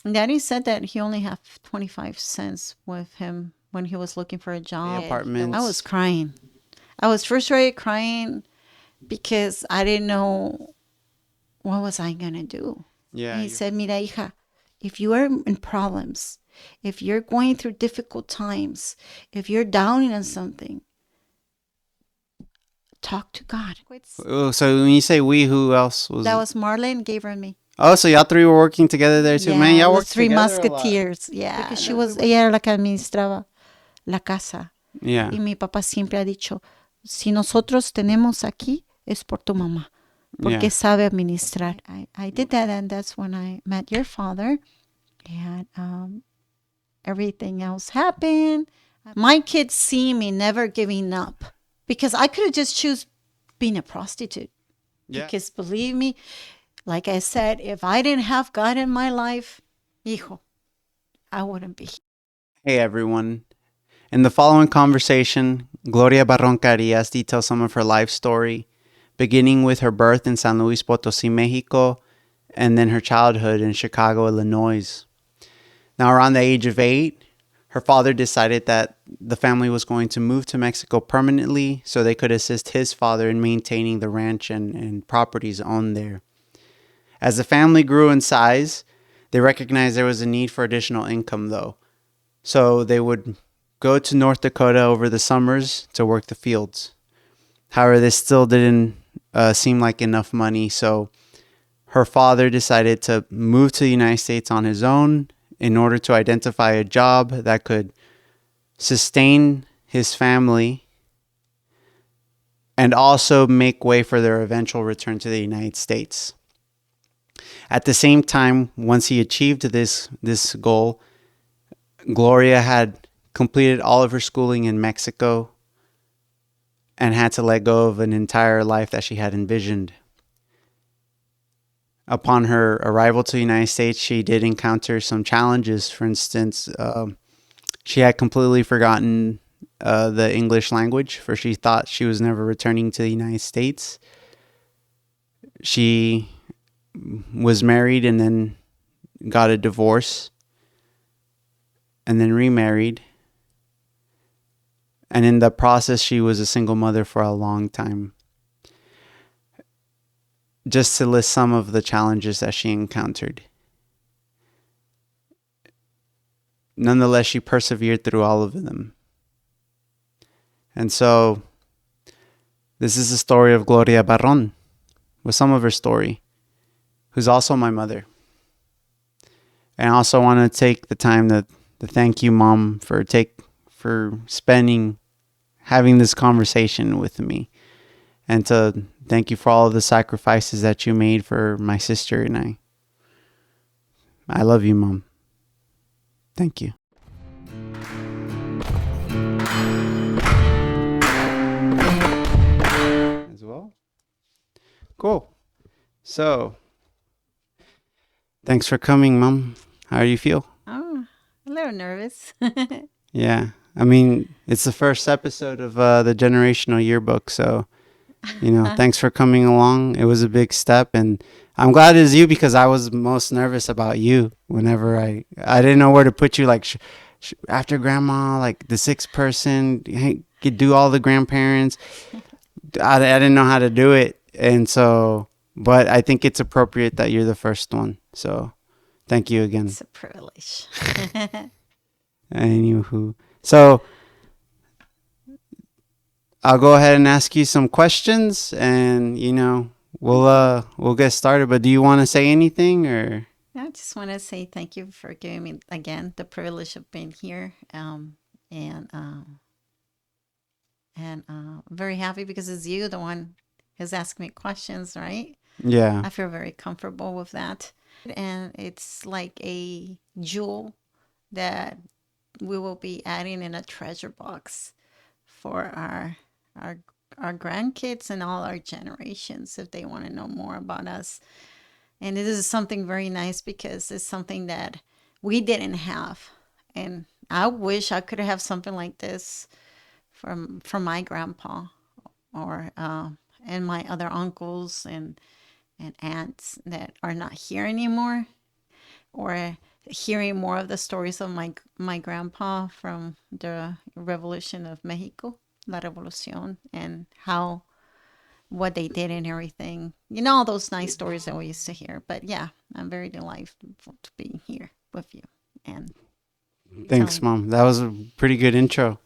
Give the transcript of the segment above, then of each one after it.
Daddy said that he only had 25 cents with him when he was looking for a The job. apartments. I was crying. I was frustrated crying because I didn't know what was I going to do. Yeah. And he said, Mira, hija, if you are in problems, if you're going through difficult times, if you're down in something, talk to God. Oh, so when you say we, who else was? That was Marlene gave her me. Oh, so y'all three were working together there too. Man, Yeah, y'all the worked three together a lot. musketeers. Yeah, because ella era la que administraba la casa. Yeah. Y mi papá siempre ha dicho, si nosotros tenemos aquí, es por tu mamá, porque Yeah. sabe administrar. I did that, and that's when I met your father, and everything else happened. My kids see me never giving up, because I could have just choose being a prostitute. Yeah. Because believe me, like I said, if I didn't have God in my life, hijo, I wouldn't be. Hey everyone. In the following conversation, Gloria Barron-Carias details some of her life story, beginning with her birth in San Luis Potosí, Mexico, and then her childhood in Chicago, Illinois. Now, around the age of 8, her father decided that the family was going to move to Mexico permanently so they could assist his father in maintaining the ranch and properties owned there. As the family grew in size, they recognized there was a need for additional income, though. So they would go to North Dakota over the summers to work the fields. However, this still didn't seem like enough money, so her father decided to move to the United States on his own in order to identify a job that could sustain his family and also make way for their eventual return to the United States. At the same time, once he achieved this goal, Gloria had completed all of her schooling in Mexico and had to let go of an entire life that she had envisioned. Upon her arrival to the United States, she did encounter some challenges. For instance, she had completely forgotten the English language, for she thought she was never returning to the United States. She was married and then got a divorce and then remarried. And in the process, she was a single mother for a long time. Just to list some of the challenges that she encountered. Nonetheless, she persevered through all of them. And so, this is the story of Gloria Barron, with some of her story, who's also my mother. And I also want to take the time to thank you, Mom, for having this conversation with me, and to thank you for all of the sacrifices that you made for my sister and I. I love you, Mom. Thank you. As well? Cool. So, thanks for coming, Mom. How do you feel? Oh, a little nervous. Yeah. I mean, it's the first episode of the Generational Yearbook, so, thanks for coming along. It was a big step, and I'm glad it was you because I was most nervous about you whenever I didn't know where to put you, like, after grandma, like the sixth person, could do all the grandparents. I didn't know how to do it, and so, but I think it's appropriate that you're the first one, so thank you again. It's a privilege. Anywho, so I'll go ahead and ask you some questions, and we'll get started. But do you want to say anything, or? I just want to say thank you for giving me again the privilege of being here, and I'm very happy because it's you, the one who's asking me questions, right? Yeah. I feel very comfortable with that, and it's like a jewel that we will be adding in a treasure box for our our grandkids and all our generations if they want to know more about us. And this is something very nice because it's something that we didn't have, and I wish I could have something like this from my grandpa or and my other uncles and aunts that are not here anymore, or hearing more of the stories of my grandpa from the Revolution of Mexico, La Revolucion, and how what they did and everything. You know, all those nice stories that we used to hear. But yeah, I'm very delighted to be here with you and Thanks, telling. Mom. That was a pretty good intro.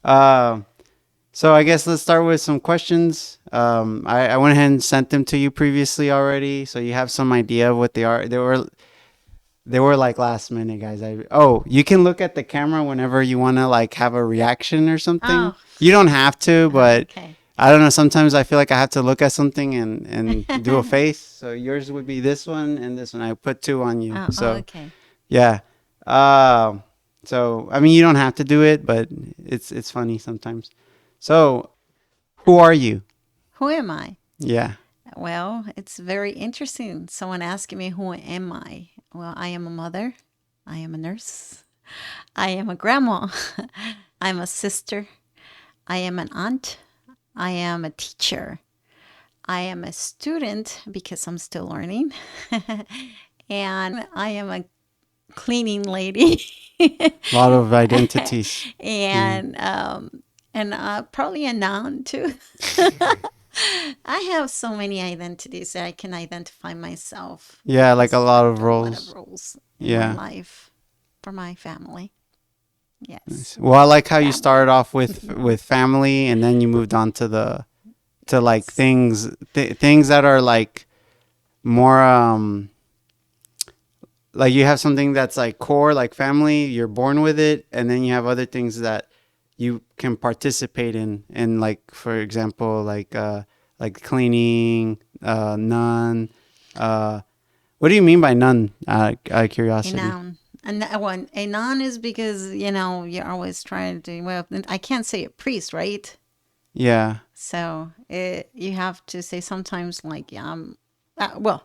uh, so I guess let's start with some questions. I went ahead and sent them to you previously already, so you have some idea of what they are. They were like last minute, guys. You can look at the camera whenever you want to like have a reaction or something. Oh, You don't have to, but okay. I don't know. Sometimes I feel like I have to look at something and do a face. So yours would be this one and this one. I put two on you. So Okay. yeah. Uh, so I mean, you don't have to do it, but it's funny sometimes. So who are you? Who am I? Yeah. Well, it's very interesting. Someone asking me, who am I? Well, I am a mother. I am a nurse. I am a grandma. I'm a sister. I am an aunt. I am a teacher. I am a student because I'm still learning. And I am a cleaning lady. A lot of identities. Mm. and probably a noun too. I have so many identities that I can identify myself Yeah, like a because lot I of do a lot of roles. roles in my Yeah. life for my family. Yes, Nice. Well, I like how you family. started off with family, and then you moved on to the to like Yes. things that are like more like you have something that's like core, like family. You're born with it, and then you have other things that you can participate in, and like for example, like cleaning, none. Uh, what do you mean by none? Out of A curiosity. noun. And that one, a noun is because, you're always trying to, well, I can't say a priest, right? Yeah. So you have to say sometimes like, well,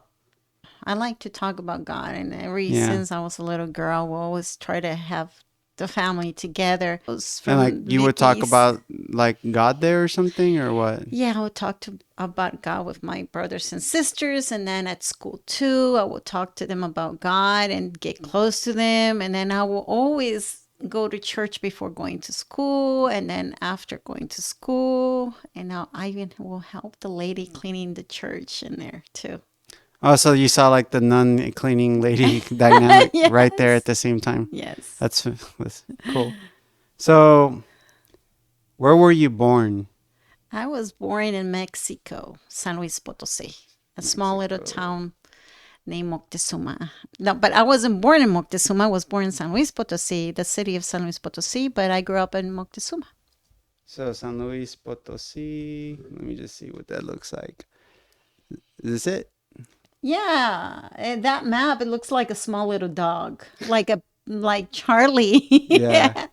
I like to talk about God, and ever Yeah. since I was a little girl, we always try to have the family together. I was And like from you the would talk east. about like God there or something or what? Yeah, I would talk about God with my brothers and sisters, and then at school too, I would talk to them about God and get close to them. And then I will always go to church before going to school, and then after going to school. And now I even will help the lady cleaning the church in there too. Oh, so you saw like the nun cleaning lady dynamic right there at Yes. the same time. Yes. That's cool. So, where were you born? I was born in Mexico, San Luis Potosí, a small little Mexico. town named Moctezuma. No, but I wasn't born in Moctezuma. I was born in San Luis Potosí, the city of San Luis Potosí, but I grew up in Moctezuma. So, San Luis Potosí. Let me just see what that looks like. Is this it? Yeah, that map, it looks like a small little dog, like Charlie. Yeah.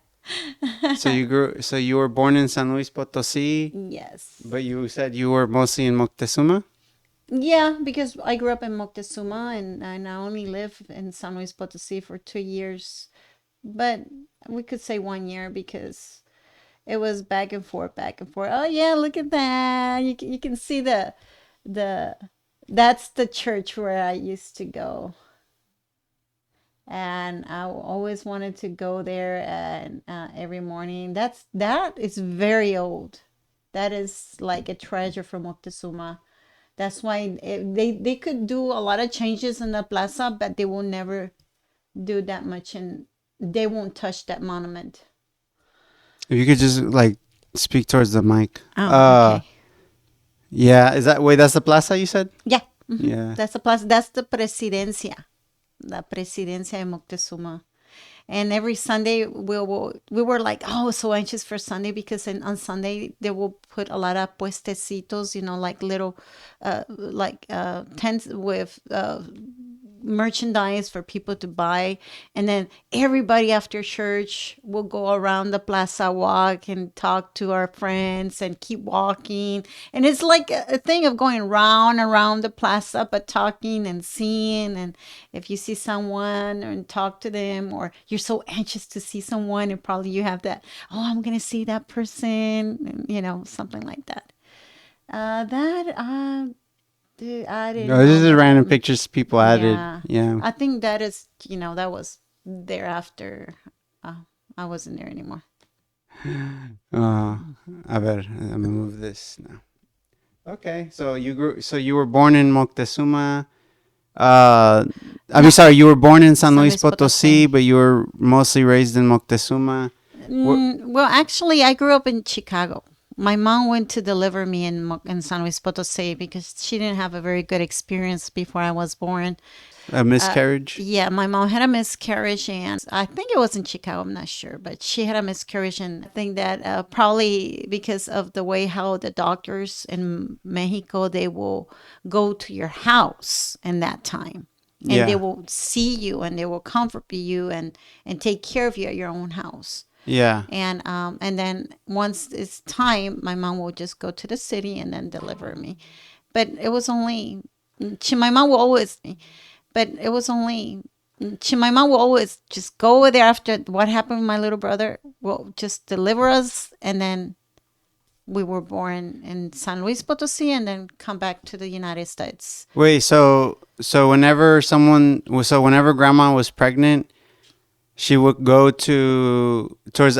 Yeah. So you were born in San Luis Potosí, Yes. but you said you were mostly in Moctezuma? Yeah, because I grew up in Moctezuma, and I only live in San Luis Potosí for 2 years. But we could say 1 year because it was back and forth, back and forth. Oh yeah, look at that! You can see the that's the church where I used to go, and I always wanted to go there and every morning. That is very old. That is like a treasure from Moctezuma. That's why they could do a lot of changes in the plaza, but they will never do that much, and they won't touch that monument. If you could just like speak towards the mic. Oh, okay. Yeah, is that wait, that's the plaza you said? Yeah, Yeah. that's the plaza. That's the presidencia, the presidencia de Moctezuma. And every Sunday we were like, oh, so anxious for Sunday because on Sunday they will put a lot of puestecitos, like little, tents with merchandise for people to buy. And then everybody after church will go around the plaza walk and talk to our friends and keep walking. And it's like a thing of going round and around the plaza, but talking and seeing. And if you see someone and talk to them, or you're so anxious to see someone, and probably you have that, oh, I'm going to see that person, and, something like that. That I didn't No, this know is random that. pictures people added. Yeah. Yeah. I think that is, that was thereafter. I wasn't there anymore. Uh, a ver, I'm gonna move this now. Okay, so you were born in Moctezuma. Uh, I mean, No, sorry, you were born in San San Luis Luis Potosí. Potosí, but you were mostly raised in Moctezuma. What? Well, actually, I grew up in Chicago. My mom went to deliver me in San Luis Potosí because she didn't have a very good experience before I was born. A miscarriage? Yeah, my mom had a miscarriage, and I think it was in Chicago. I'm not sure, but she had a miscarriage, and I think that probably because of the way how the doctors in Mexico they will go to your house in that time, and they Yeah, will see you and they will comfort you and take care of you at your own house. yeah, And then once it's time, my mom will just go to the city and then deliver me. But it was only my mom will always, but it was only my mom will always just go over there after what happened with my little brother. Will just deliver us, and then we were born in San Luis Potosí, and then come back to the United States. Wait, so whenever grandma was pregnant, she would go towards towards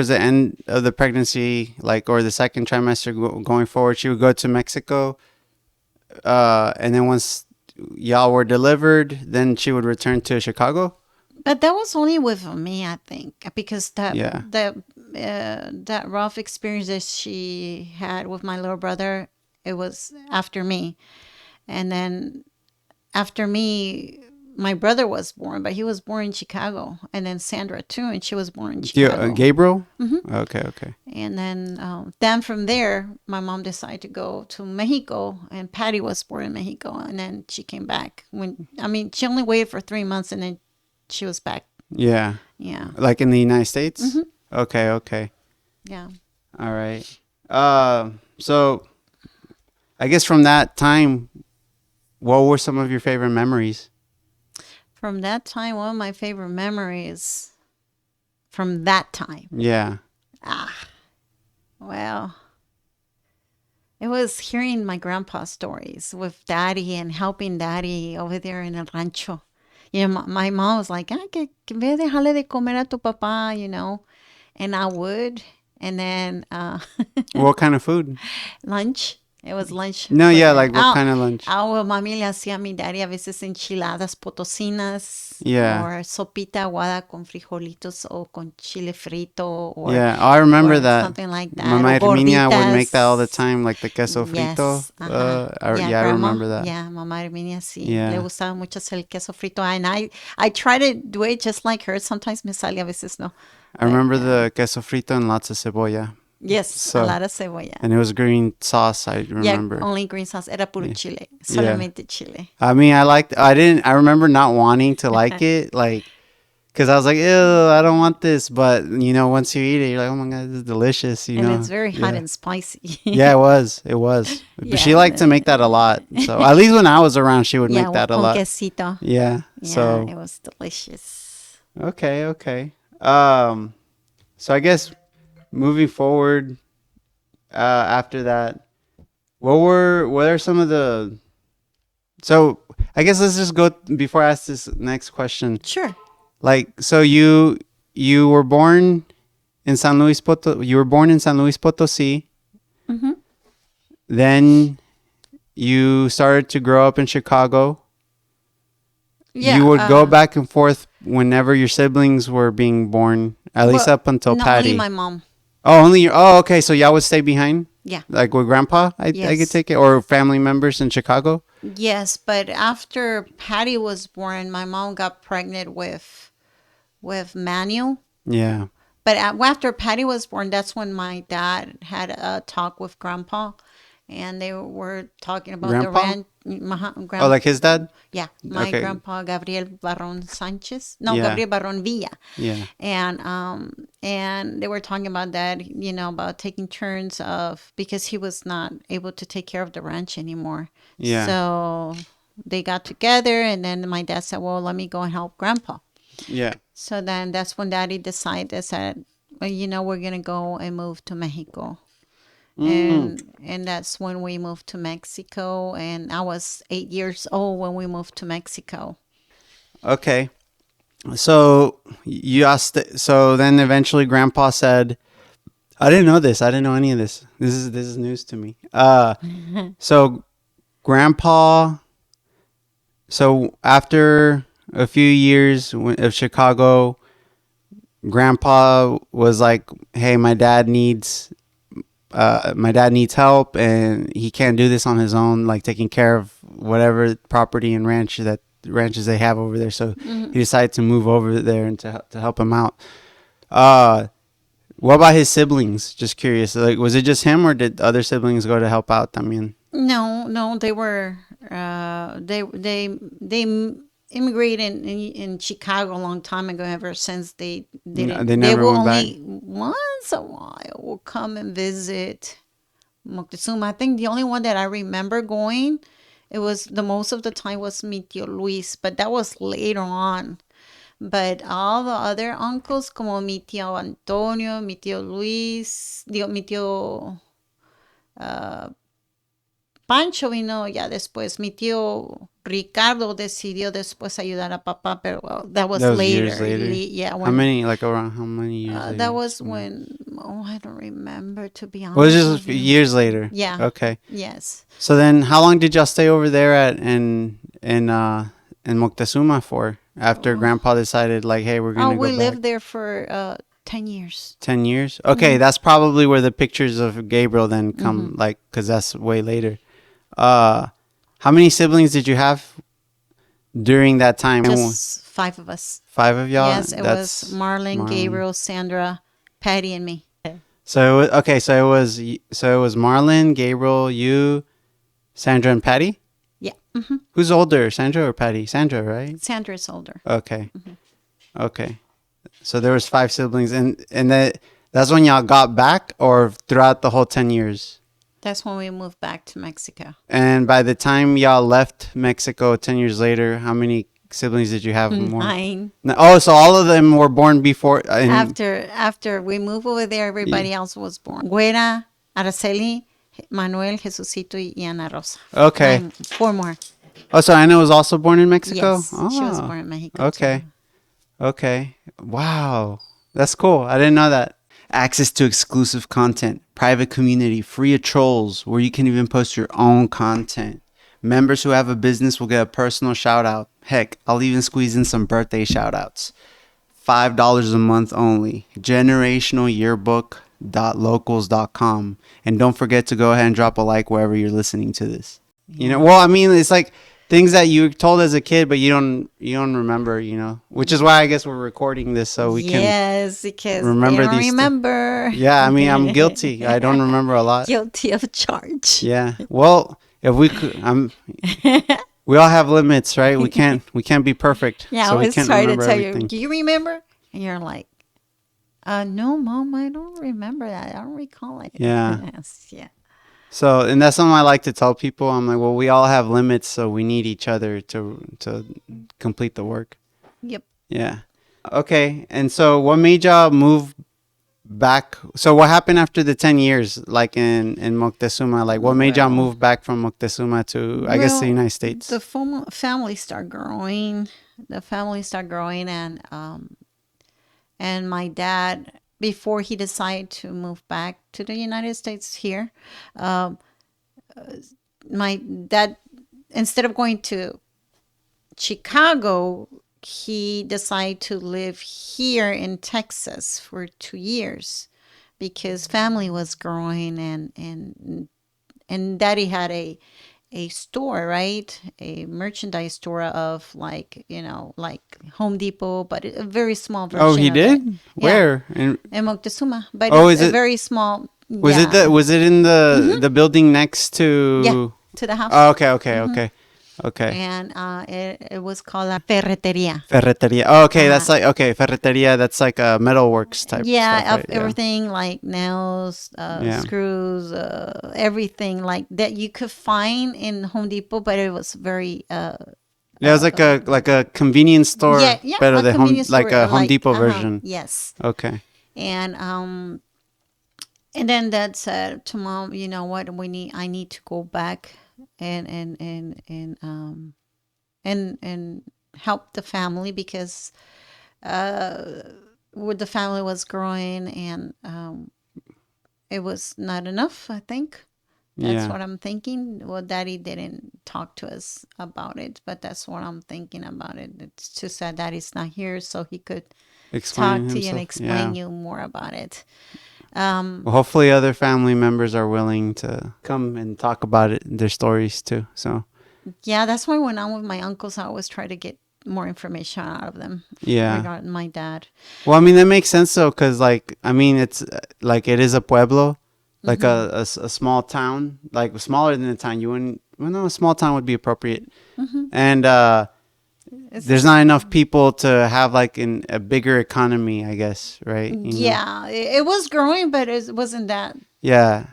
the end of the pregnancy, like or the second trimester going forward, she would go to Mexico. And then once y'all were delivered, then she would return to Chicago. But that was only with me, I think, because Yeah. that rough experience that she had with my little brother, it was after me, and then after me, my brother was born, but he was born in Chicago, and then Sandra too, and she was born in Chicago. Gabriel. Okay, okay. And then from there, my mom decided to go to Mexico, and Patty was born in Mexico, and then she came back. She only waited for 3 months, and then she was back. Yeah. Yeah, Like in the United States. Okay, okay. yeah. All right. So I guess from that time, what were some of your favorite memories? From that time, one of my favorite memories from that time. Yeah. Well, it was hearing my grandpa's stories with daddy and helping daddy over there in el rancho. My mom was like, que ve dejarle de comer a tu papá, and I would. And then What kind of food? lunch. It was lunch No, for yeah, them. like what kind of lunch? Well, mami le hacía a mi daddy a veces enchiladas potosinas Yeah. or sopita aguada con frijolitos o con chile frito Yeah, I remember or that. something like that. Mama Or Herminia would make that all the gorditas. time, like the queso frito. Yes. Ajá. Yeah, I grandma. remember that. Yeah, Mamá Herminia sí. Yeah. Le gustaba mucho hacer el queso frito. And I try to do it just like her. Sometimes me sale, a veces no. I remember the queso frito and lots of cebolla. Yes, a lot of cebolla. And it was green sauce, I remember. Yeah, only green sauce. Era puro chile. Yeah. Solamente chile. I mean, I remember not wanting to like it, like, because I was like, ew, I don't want this. But, once you eat it, you're like, oh my God, this is delicious, And it's very hot and spicy. Yeah, it was. It was. But Yeah. she liked to make that a lot. So at least when I was around, she would make that a con lot. quesito. Yeah. Yeah, So, it was delicious. okay, okay. So I guess moving forward, after that, what are some of the, so I guess let's just go before I ask this next question. Sure. Like, so you were born in San Luis Potosí. Mm-hmm. Then you started to grow up in Chicago. Yeah, You would go back and forth whenever your siblings were being born, at least up until no, Patty. only my mom. Okay. So y'all would stay behind? Yeah. Like with grandpa, I could take it, or family members in Chicago? Yes, but after Patty was born, my mom got pregnant with Manuel. Yeah. But after Patty was born, that's when my dad had a talk with Grandpa, and they were talking about Grandpa? the ranch. Oh, like his dad? Yeah, my Okay. grandpa Gabriel Barron Sanchez. No, Yeah. Gabriel Barron Villa. Yeah. And they were talking about that, about taking turns because he was not able to take care of the ranch anymore. Yeah. So they got together, and then my dad said, "Well, let me go and help Grandpa." Yeah. So then that's when Daddy decided, said, well, we're gonna go and move to Mexico. Mm. And that's when we moved to Mexico. And I was 8 years old when we moved to Mexico. Okay. So you asked. So then eventually, Grandpa said, "I didn't know this. I didn't know any of this. This is news to me." So Grandpa. So after a few years of Chicago, Grandpa was like, "Hey, my dad needs help, and he can't do this on his own. Like taking care of whatever property and ranches they have over there." So he decided to move over there and to help him out. Uh, what about his siblings? Just curious. Like, was it just him, or did other siblings go to help out? I mean, No, no, they were they immigrated in Chicago a long time ago. Ever since they they didn't, they never will went back. only once a while will come and visit Moctezuma. I think the only one that I remember going, it was the most of the time was mi tío Luis, but that was later on. But all the other uncles, como mi tío Antonio, mi tío Luis, mi tío Pancho vino ya después. Mi tío Ricardo decidió después ayudar a papá, pero well, that That was was years later. later. Yeah, How when many? Like around how many years that later? was when, oh, I don't remember, to be Well, it was honest just with you. years later. Yeah, Okay. yes. So then, how long did y'all stay over there at in Moctezuma for? After Oh, Grandpa decided, like, hey, we're oh, gonna go we back. lived there for 10 years. 10 years. Okay, that's probably where the pictures of Gabriel then come, like, because that's way later. Uh, how many siblings did you have during that time? Just five of us. Five of y'all. Yes, it was That's Marlon, Marlon. Gabriel, Sandra, Patty, and me. So it was, okay, so it was Marlon, Gabriel, you, Sandra, and Patty. Yeah. Who's older, Sandra or Patty? Sandra, right? Sandra's older. Okay. Okay. So there was five siblings, and that's when y'all got back, or throughout the whole 10 years. That's when we moved back to Mexico. And by the time y'all left Mexico 10 years later, how many siblings did you have more? 9. Oh, so all of them were born before. After we moved over there, everybody else was born. Güera, Araceli, Manuel, Jesucito, y Ana Rosa. Okay. 4 more. Oh, so Anna was also born in Mexico? Yes, Oh, she was born in Mexico. okay. Too. Okay. Wow. That's cool. I didn't know that. Access to exclusive content, private community, free of trolls, where you can even post your own content. Members who have a business will get a personal shout out. Heck, I'll even squeeze in some birthday shout outs. $5 a month only. GenerationalYearbook.locals.com. And don't forget to go ahead and drop a like wherever you're listening to this. You know, well, I mean, it's like things that you were told as a kid, but you don't remember, which is why I guess we're recording this so we can because remember they don't these remember. Yeah, I mean, I'm guilty. I don't remember a lot. Guilty of charge. Yeah. Well, if we could, we all have limits, right? We can't be perfect. Yeah, so I we was can't trying to remember tell everything. you, do you remember? And you're like, no, Mom, I don't remember that. I don't recall it. Yeah. Yes, yeah. So, and that's something I like to tell people. I'm like, well, we all have limits, so we need each other to complete the work. Yep. Yeah. Okay. And so, what made y'all move back? So, what happened after the 10 years, like in Moctezuma? Like, what made y'all Well, move back from Moctezuma to, I guess, the United States? The family started growing. And my dad, before he decided to move back to the United States here, um, my dad, instead of going to Chicago, he decided to live here in Texas for 2 years because family was growing, and daddy had a store, right? A merchandise store of like Home Depot, but a very small version. Oh, he of did? it. Where? In Moctezuma, but Oh, it's is a it? very small. Was Yeah. was it in the building next to? Yeah, to the house. Oh, okay. And it was called a ferreteria. Ferreteria. Oh, okay, that's like ferreteria. That's like a metalworks type. Yeah, stuff, of right? everything like nails, screws, everything like that you could find in Home Depot, but it was very Yeah, it was like a convenience store, yeah, better a the home convenience like store, a Home Depot version. yes. Okay. And And then Dad said to Mom, you know what, I need to go back and and help the family because uh where the family was growing, and it was not enough, I think. That's Yeah. what I'm thinking. Well, Daddy didn't talk to us about it, but that's what I'm thinking about it. It's too sad Daddy's not here, so he could Explaining talk to you and himself. explain Yeah. you more about it. Well, hopefully other family members are willing to come and talk about it, their stories too. So, Yeah, that's why when I'm with my uncles, I always try to get more information out of them yeah. regarding my dad. Well, I mean, that makes sense though, because, like, I mean, it's like it is a pueblo, like Mm-hmm. a small town, like smaller than a town. You wouldn't, well, no, a small town would be appropriate. Mm-hmm. And It's there's not enough people to have like a bigger economy, I guess, right? You know? yeah, it was growing, but it wasn't that Yeah.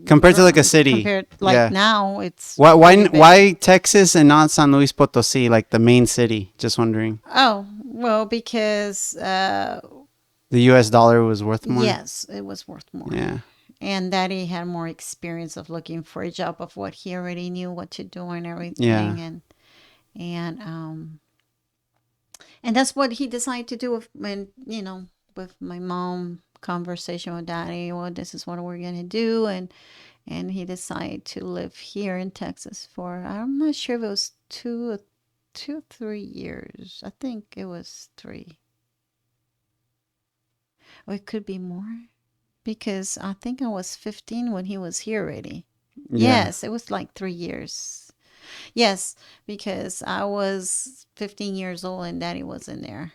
Compared to like a city. compared. Like Yeah. now, it's Why pretty big. why Texas and not San Luis Potosí, like the main city? Just wondering. Oh well, because The U.S. dollar was worth more. yes, it was worth more. Yeah. And Daddy had more experience of looking for a job of what he already knew what to do and Yeah. everything, and and that's what he decided to do with, when with my mom conversation with Daddy. Well, this is what we're gonna do, and he decided to live here in Texas for, I'm not sure if it was 3 years. I think it was 3, or it could be more, because I think I was 15 when he was here already. Yeah. Yes, it was like 3 years. Yes, because I was 15 years old and Daddy was in there,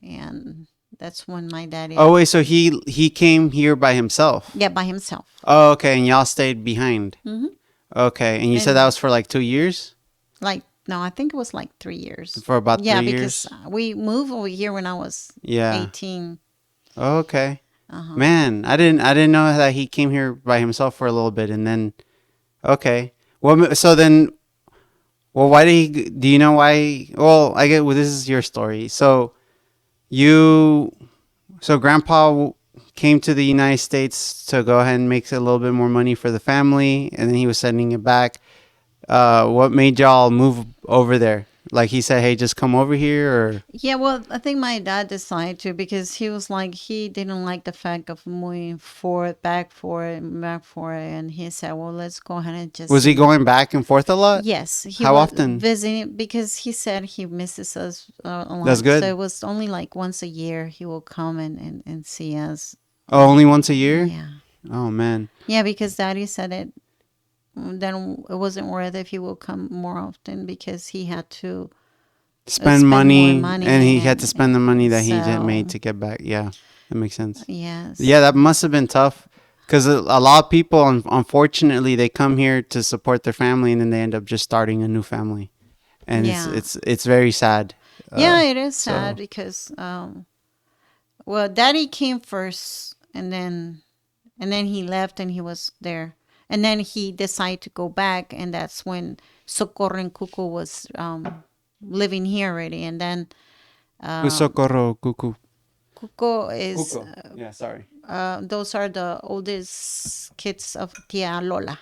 and that's when my daddy, Oh wait, so he came here by himself. yeah, by himself. Oh, okay, and y'all stayed behind. Hmm. Okay, and you said that And was for like 2 years? like, no, I think it was like 3 years. For about Yeah, three because years? we moved over here when I was Yeah. 18. Oh, okay. Uh-huh. Man, I didn't know that he came here by himself for a little bit and then okay. Well, so then, well, why did he? Do you know why? Well, I get. Well, this is your story. So you, so Grandpa came to the United States to go ahead and make a little bit more money for the family, and then he was sending it back. What made y'all move over there? Like he said, hey, just come over here, or Yeah, well, I think my dad decided to, because he was like, he didn't like the fact of moving forward, back for it, back for it. And he said, well, let's go ahead and just, was he going back and forth a lot? yes, he How was often? visiting, because he said he misses us a That's lot. So good. it was only like once a year he will come and see us. Oh, only once a year? Yeah. Oh man. Yeah, because Daddy said it, then it wasn't worth it if he will come more often, because he had to Spend spend more money, and money. he had to spend the money that he had made So, to get back. Yeah, that makes sense. yes. Yeah, that must have been tough because a lot of people, unfortunately, they come here to support their family and then they end up just starting a new family, and it's Yeah. it's it's very sad. Yeah, it is sad So because well, Daddy came first, and then he left and he was there. And then he decided to go back, and that's when Socorro and Cuco was living here already. And then who's um, Socorro Cucu? Cuco is, Cuco. Yeah, sorry. those are the oldest kids of Tia Lola.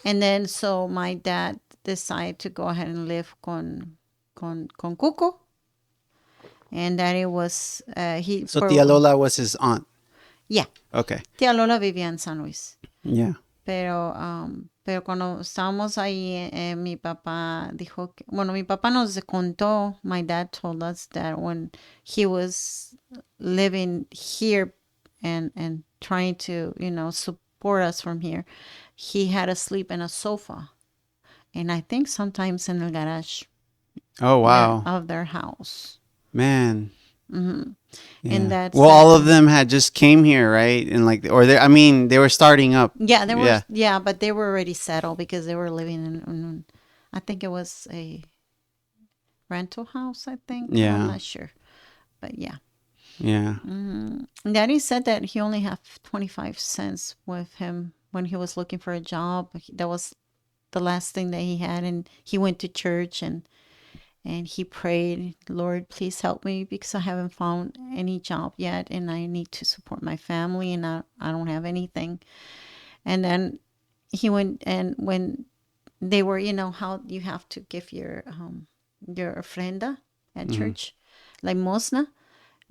And then so my dad decided to go ahead and live con Cuco. And that it was, he, So Tia Lola was his aunt. yeah, Okay. Tia Lola vivía en San Luis. Yeah. Pero cuando estábamos ahí, mi papá dijo que, bueno, mi papá nos contó, my dad told us that when he was living here and trying to, support us from here, he had to sleep in a sofa. And I think sometimes in the garage Oh wow, of their house. man. Hmm. And Yeah. that's Well, all of them had just came here, right? And like, or they, I mean, they were starting up. yeah, they were, Yeah. yeah, but they were already settled because they were living I think it was a rental house, I think. I'm Yeah. not sure. But yeah. Yeah. Daddy said that he only had 25 cents with him when he was looking for a job. That was the last thing that he had. And he went to church, and he prayed, Lord, please help me because I haven't found any job yet and I need to support my family and I don't have anything. And then he went, and when they were, how you have to give your ofrenda at Mm-hmm. church, like mosna.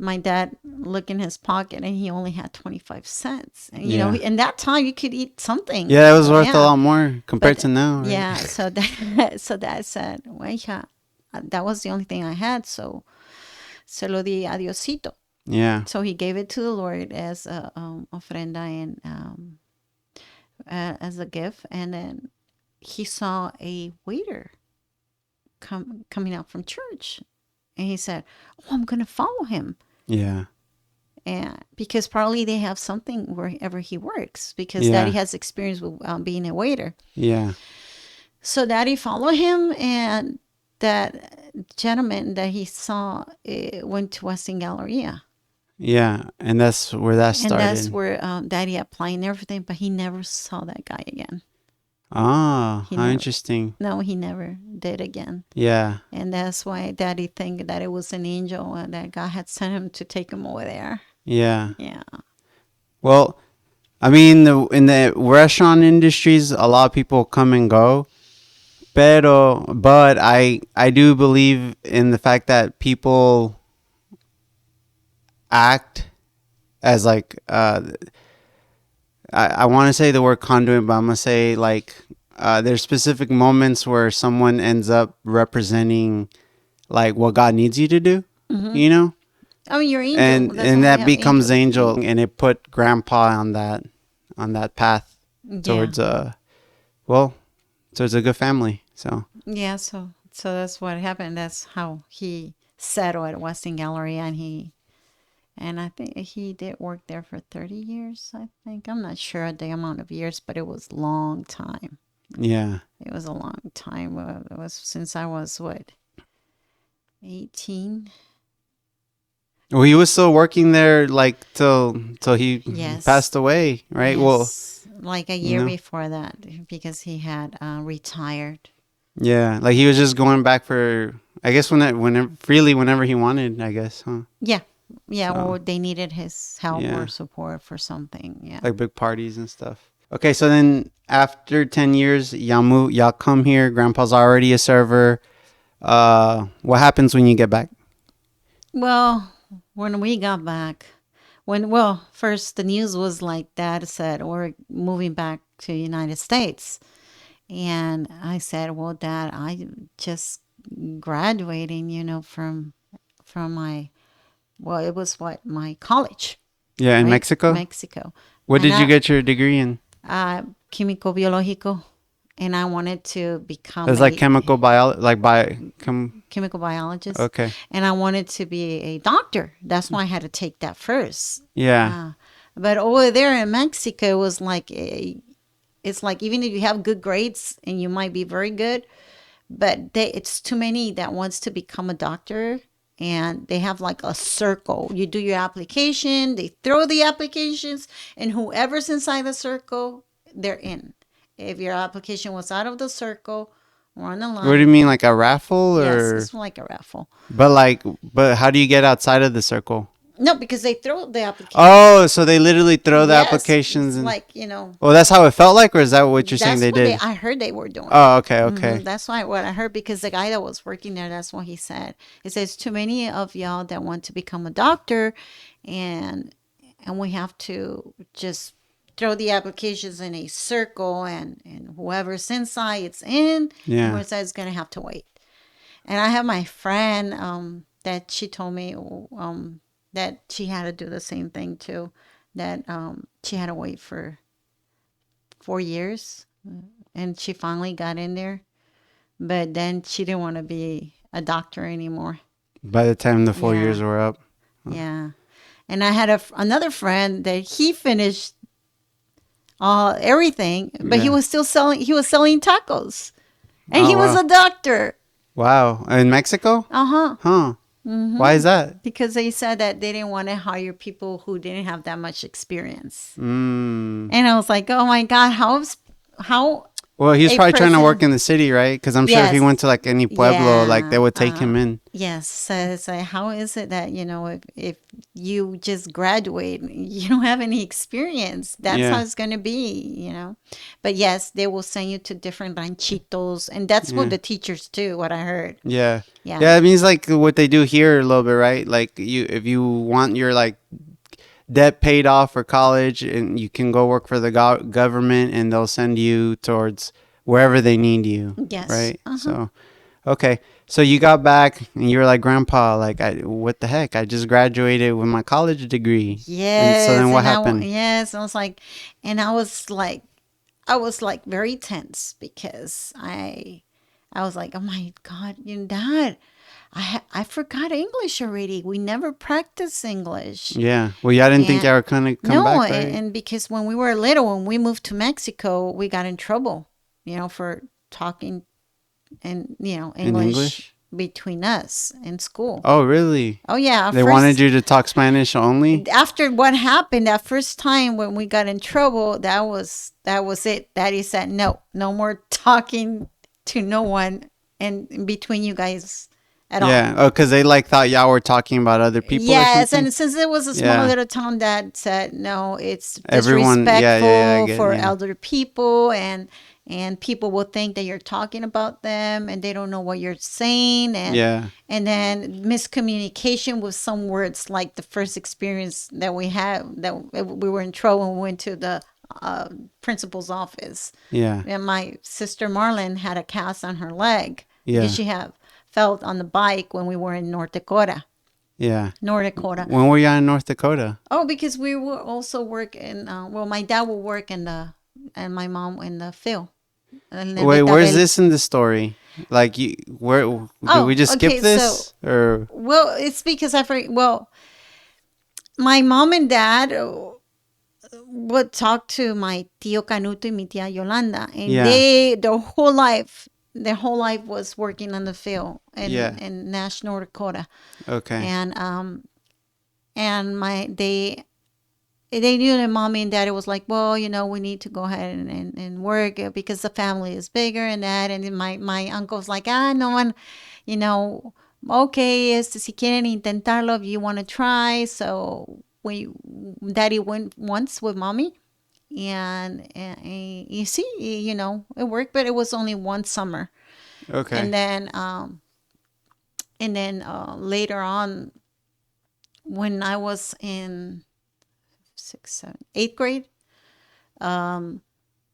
My dad looked in his pocket and he only had 25 cents. And, Yeah. in that time you could eat something. Yeah, it was So, worth a yeah. lot more compared to But now, right? yeah, so that so dad said, well, yeah, that was the only thing I had. So se lo di a Diosito. Yeah. So he gave it to the Lord as a ofrenda and as a gift. And then he saw a waiter coming out from church. And he said, oh, I'm going to follow him. Yeah. And because probably they have something wherever he works, because Yeah. daddy has experience with being a waiter. Yeah. So daddy followed him, and that gentleman that he saw went to Western Galleria. Yeah. And that's where that And that's started. where daddy applied and everything, but he never saw that guy again. Ah, He how never, interesting. no, he never did again. Yeah. And that's why daddy think that it was an angel and that God had sent him to take him over there. Yeah. Yeah. Well, I mean, in the restaurant industries, a lot of people come and go. But I do believe in the fact that people act as like I want to say the word conduit, but I'm gonna say like there's specific moments where someone ends up representing like what God needs you to do, you know, I mean, you're angel. That's and why we that have becomes angels. angel, and it put Grandpa on that path Yeah. towards well towards a good family. So Yeah, so that's what happened. That's how he settled at Weston Gallery, and I think he did work there for 30 years. I think I'm not sure the amount of years, but it was long time. yeah. It was a long time. It was since I was what 18. Well, he was still working there like till he Yes, passed away, right? Well, yes, like a you year know, before that, because he had retired. yeah, like he was just going back for I guess whenever he wanted, I guess, huh? Yeah, yeah. So Or they needed his help or yeah, support for something. Yeah. like big parties and stuff. Okay, so then after 10 years, y'all come here. Grandpa's already a server. What happens when you get back? Well, when we got back, first the news was like Dad said we're moving back to the United States, and I said, "Well, Dad, I just graduating, from my it was what my college, Yeah, in right, Mexico. Mexico, What and did you get your degree in? químico biológico, and I wanted to become It's like a chemical biology, like chemical biologist, okay, and I wanted to be a doctor. That's why I had to take that first. yeah, Uh, but over there in Mexico, it was like it's like even if you have good grades and you might be very good, but it's too many that wants to become a doctor, and they have like a circle. You do your application, they throw the applications, and whoever's inside the circle, they're in. If your application was out of the circle or on the what do you line, mean, like a raffle yes, or? it's like a raffle. But how do you get outside of the circle? No, because they throw the application. Oh, so they literally throw the Yes, applications it's and. like Well, that's how it felt like, or is that what you're saying that's they what did? I heard they were doing. Oh, okay, okay. That's why what I heard, because the guy that was working there, that's what he said. He says too many of y'all that want to become a doctor, and we have to just throw the applications in a circle, and whoever's inside, it's in. Yeah. Whoever's inside is gonna have to wait. And I have my friend that she told me that she had to do the same thing too. That she had to wait for 4 years, and she finally got in there. But then she didn't want to be a doctor anymore. By the time the 4 years Yeah, were up. yeah. And I had another friend that he finished everything, but he Yeah. was still selling. He was selling tacos, and Oh, he was wow. a doctor. Wow. In Mexico? Uh huh. Huh. Why is that? Because they said that they didn't want to hire people who didn't have that much experience. Mm. And I was like, oh my God, how Well, he's a probably trying to work president. in the city, right? Because I'm sure if he went Yes. to like any pueblo, like they Yeah. would take him in. Yes. So it's like, how is it that, if you just graduate, you don't have any experience, that's how Yeah, it's going to be. But yes, they will send you to different ranchitos. And that's what yeah, the teachers do, what I heard. yeah, Yeah. yeah. It means like what they do here a little bit, right? Like if you want your like debt paid off for college, and you can go work for the government, and they'll send you towards wherever they need you, Yes. right? Uh-huh. So okay. So you got back and you were like, Grandpa, like, what the heck? I just graduated with my college degree. And so then Yes. what happened? Yes. I was like, and I was like very tense because I was like, oh my God, Dad, I forgot English already. We never practiced English. Yeah. Well, yeah, I didn't think And y'all were going to come no, back, and, right? and because when we were little, when we moved to Mexico, we got in trouble, for talking and, In English English? between us in school. Oh, really? Oh yeah, They wanted you to talk Spanish only? after what happened that first time when we got in trouble, that was it. Daddy said, no, no more talking to no one and between you guys at all. Yeah. Oh, because they like thought y'all were talking about other people or Yes, something? and since it was a small Yeah. little town, Dad said no, it's Everyone, yeah, yeah, yeah, I disrespectful get, for yeah. elder people, and people will think that you're talking about them and they don't know what you're saying, Yeah. and then miscommunication with some words, like the first experience that we had, that we were in trouble when we went to the principal's office. Yeah. And my sister Marlon had a cast on her leg because Yeah. she had fell on the bike when we were in North Dakota. Yeah. North Dakota. When were y'all in North Dakota? Oh, because we will also work in. Well, my dad will work in the, and my mom in the field, in the Wait, where's betabel. this in the story? Like, where did we Oh, just skip okay. So, this? Or, well, it's because I forget. Well, my mom and dad would talk to my tío Canuto y mi tía Yolanda, and yeah. their whole life was working in the field in Yeah. National Dakota, Okay. and they knew that mommy and daddy was like, well, we need to go ahead and work because the family is bigger and that. And then my uncle's like, no one, you know, okay, si quieren intentarlo, if you want to try. So daddy went once with mommy, and you see, it worked, but it was only one summer. Okay. And then later on, when I was in sixth, seventh, eighth grade, um,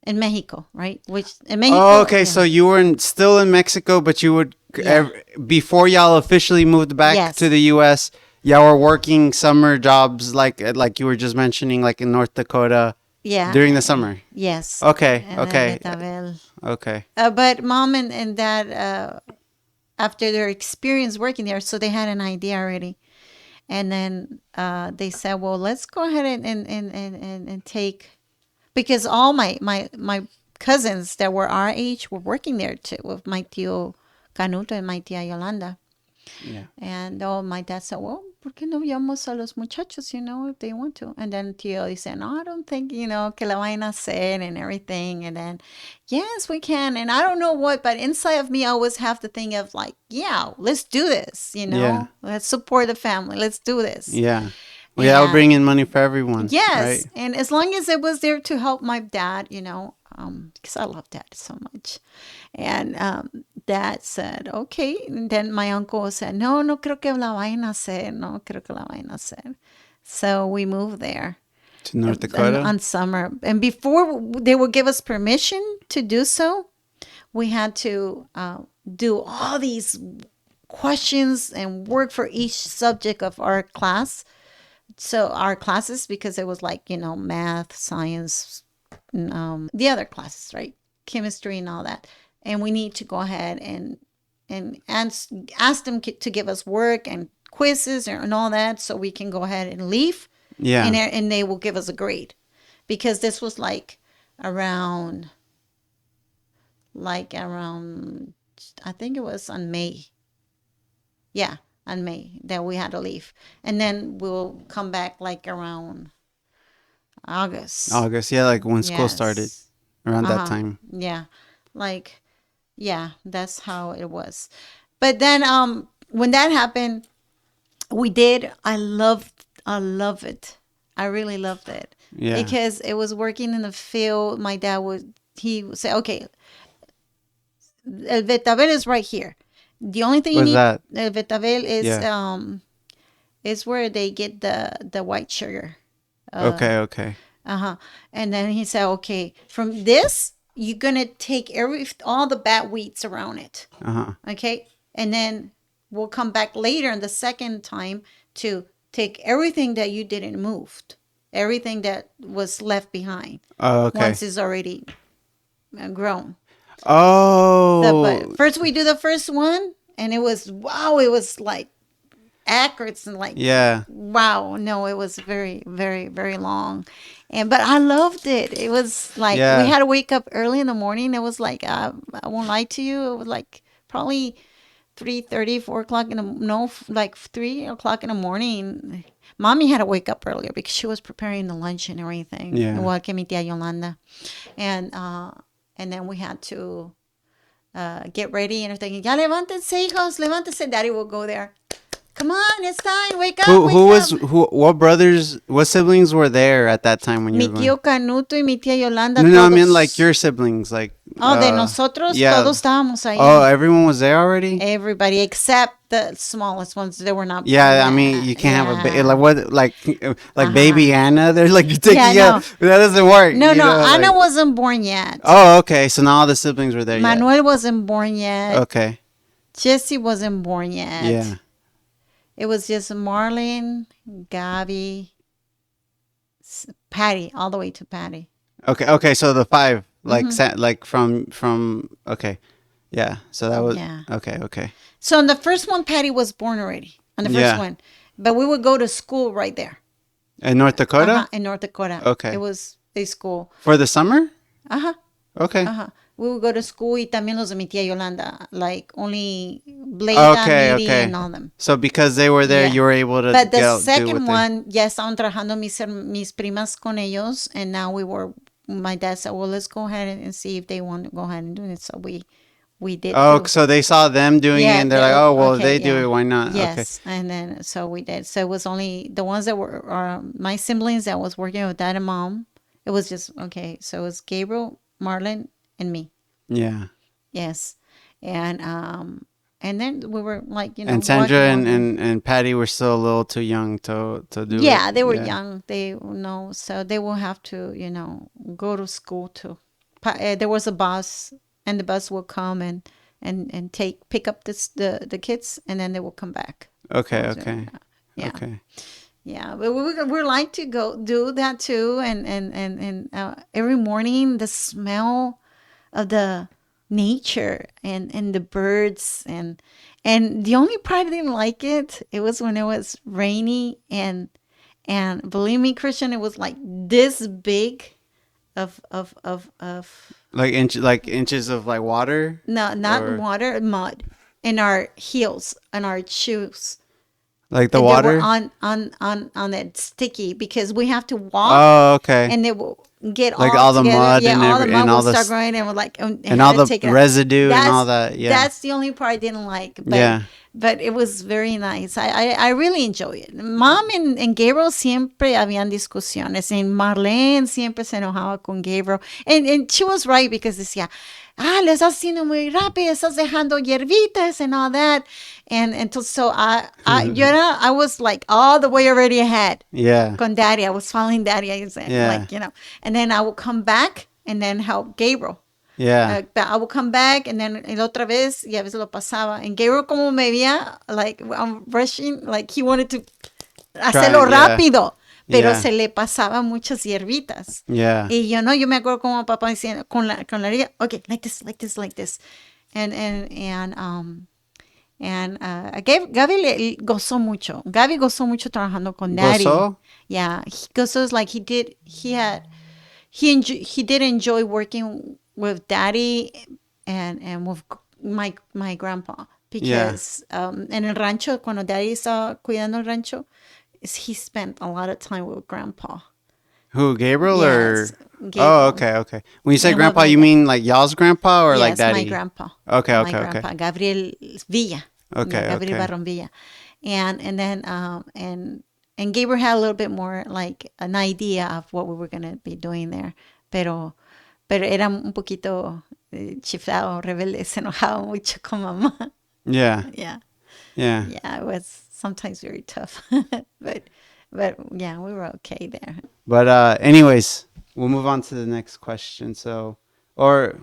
in Mexico, right? Which in Oh, Mexico, okay. yeah, So you were still in Mexico, but you would, yeah, before y'all officially moved back to yes, the U.S., y'all were working summer jobs like you were just mentioning, like in North Dakota yeah, during the summer. yes, Okay. and then Okay. Betabel. Okay. But mom and dad, after their experience working there, so they had an idea already. And then they said, well, let's go ahead and take, because all my cousins that were our age were working there too, with my tío Canuto and my tía Yolanda. Yeah. And my dad said, well, ¿por qué no llamamos a los muchachos, if they want to? And then tío said, no, I don't think, que la vayan a hacer and everything. And then, yes, we can. And I don't know what, but inside of me, I always have the thing of like, yeah, let's do this, Yeah. let's support the family. Let's do this. Yeah. Well, yeah, I'll And bring in money for everyone, yes, right? and as long as it was there to help my dad, because I love dad so much. And dad said, okay. And then my uncle said, no, no creo que la vayan a hacer. No creo que la vayan a hacer. So we moved there To North Dakota. on summer. And before they would give us permission to do so, we had to do all these questions and work for each subject of our class. So our classes, because it was like, math, science, the other classes, right? Chemistry and all that. And we need to go ahead and ask them to give us work and quizzes and all that, so we can go ahead and leave, Yeah. and they will give us a grade, because this was around around, I think it was on May. Yeah, on May that we had to leave, and then we'll come back around August. August. Yeah, like when school started, Yes. around Uh that huh. time. Yeah. Like, yeah, that's how it was. But then when that happened, we did. I love it. I really loved it Yeah. because it was working in the field. My dad would he would say, "Okay, el betabel is right here. The only thing you What's need that? el betabel Yeah. is where they get the white sugar." Okay. Okay. Uh-huh. And then he said, "Okay, from this, you're gonna take all the bad weeds around it. Uh huh. Okay? And then we'll come back later in the second time to take everything that you didn't move, everything that was left behind Oh, okay. once it's already grown." So, Oh, but first we do the first one, and it was wow, it was like accurate and like yeah. wow, no, it was very, very, very long. And but I loved it. It was like we Yeah. had to wake up early in the morning. It was like I won't lie to you, it was like probably 3:30, 4 o'clock in the no, like 3 o'clock in the morning. Mommy had to wake up earlier because she was preparing the lunch and everything. Yeah. Igual que mi tía Yolanda. And then we had to get ready and everything. Ya levántense, hijos, levántense. Daddy will go there. Come on, it's time. Wake up, Who wake up. was who? What brothers? What siblings were there at that time when you Mi were going? tío Canuto y mi tía Yolanda, No, no. I mean like todos. your siblings. Like. Oh, de nosotros, Yeah. todos estábamos Oh, ahí. everyone was there already. Everybody except the smallest ones. They were not. Yeah, I mean, Yeah, you can't have a yeah. like what like baby Uh-huh. Anna. They're like you're Yeah, taking out. no. That doesn't work. No, you no. know, Anna like- wasn't born yet. Oh, okay. So now all the siblings were there. Yet. Manuel wasn't born yet. Okay. Jesse wasn't born yet. Yeah. It was just Marlene, Gabby, Patty, all the way to Patty. Okay. Okay. So the five, like, Mm-hmm. like from. Okay. Yeah. So that was. Yeah. Okay. Okay. So on the first one, Patty was born already. On the first Yeah. one. But we would go to school right there. In North Dakota. Uh-huh, in North Dakota. Okay. It was a school. For the summer. Uh-huh. Okay. Uh-huh. We would go to school y también los de mi tía Yolanda. Like only Blada, Okay. Miri, Okay. and all them. So because they were there, Yeah. you were able to But the do second what they. one, ya estaban trabajando mis primas con ellos. And now my dad said, well, let's go ahead and see if they want to go ahead and do it. So we did. Oh, too. so they saw them doing it, Yeah, and they're like, "Oh, well, okay, they do yeah. it. Why not?" Okay. Yes, and then so we did. So it was only the ones that were my siblings that was working with dad and mom. It was just okay. So it was Gabriel, Marlon, and me. Yeah. Yes, and then we were like And Sandra walking. and Patty were still a little too young to do it. Yeah, they were young. They know, so they will have to go to school too. There was a bus, and the bus will come and pick up the kids, and then they will come back. Okay. So, Okay. yeah. Okay. Yeah, but we're like to go do that too, and every morning the smell of the nature and the birds and the only part I didn't like it was when it was rainy and believe me, Christian, it was like this big of Like inches of like water. no, not Or- water, mud in our heels and our shoes. Like the And water. they were on it sticky because we have to walk. Oh, okay. And they will get Like all the together. mud Yeah, and all the mud and all will the start growing, and we're like, and all the residue and all that. Yeah. That's the only part I didn't like. But, Yeah. but it was very nice. I really enjoy it. Mom and Gabriel siempre habían discusiones, and Marlene siempre se enojaba con Gabriel, and she was right because decía, le estás haciendo muy rápido, estás dejando hierbitas and all that. And so I was like all the way already ahead. Yeah. Con Daddy, I was following Daddy. I said, Yeah. and then I would come back and then help Gabriel. Yeah. But I would come back and then el otra vez y a veces lo pasaba. And Gabriel como me veía, like I'm rushing, like he wanted to hacerlo yeah. rápido. Pero Yeah. se le pasaba muchas hierbitas. Yeah. Y yo me acuerdo como papá diciendo con la herida, okay, like this. And Gaby gozó mucho. Gaby gozó mucho trabajando con Daddy. ¿Gozó? Yeah, he gozó like he did enjoy working with Daddy and with my grandpa because en el rancho cuando Daddy estaba cuidando el rancho, he spent a lot of time with Grandpa. Who, Gabriel Yes, or? Oh, Gabriel. okay. When you say And with grandpa, my you mean like y'all's grandpa or like yes, my daddy? grandpa, my Okay. grandpa, Gabriel Villa. Yeah, Gabriel Okay. Barron Villa. And then and Gabriel had a little bit more like an idea of what we were gonna be doing there, pero era un poquito chiflado, rebelde, se enojaba mucho con mamá. Yeah. Yeah, Yeah. yeah, it was sometimes very tough, but yeah, we were okay there. But anyways, we'll move on to the next question. So, or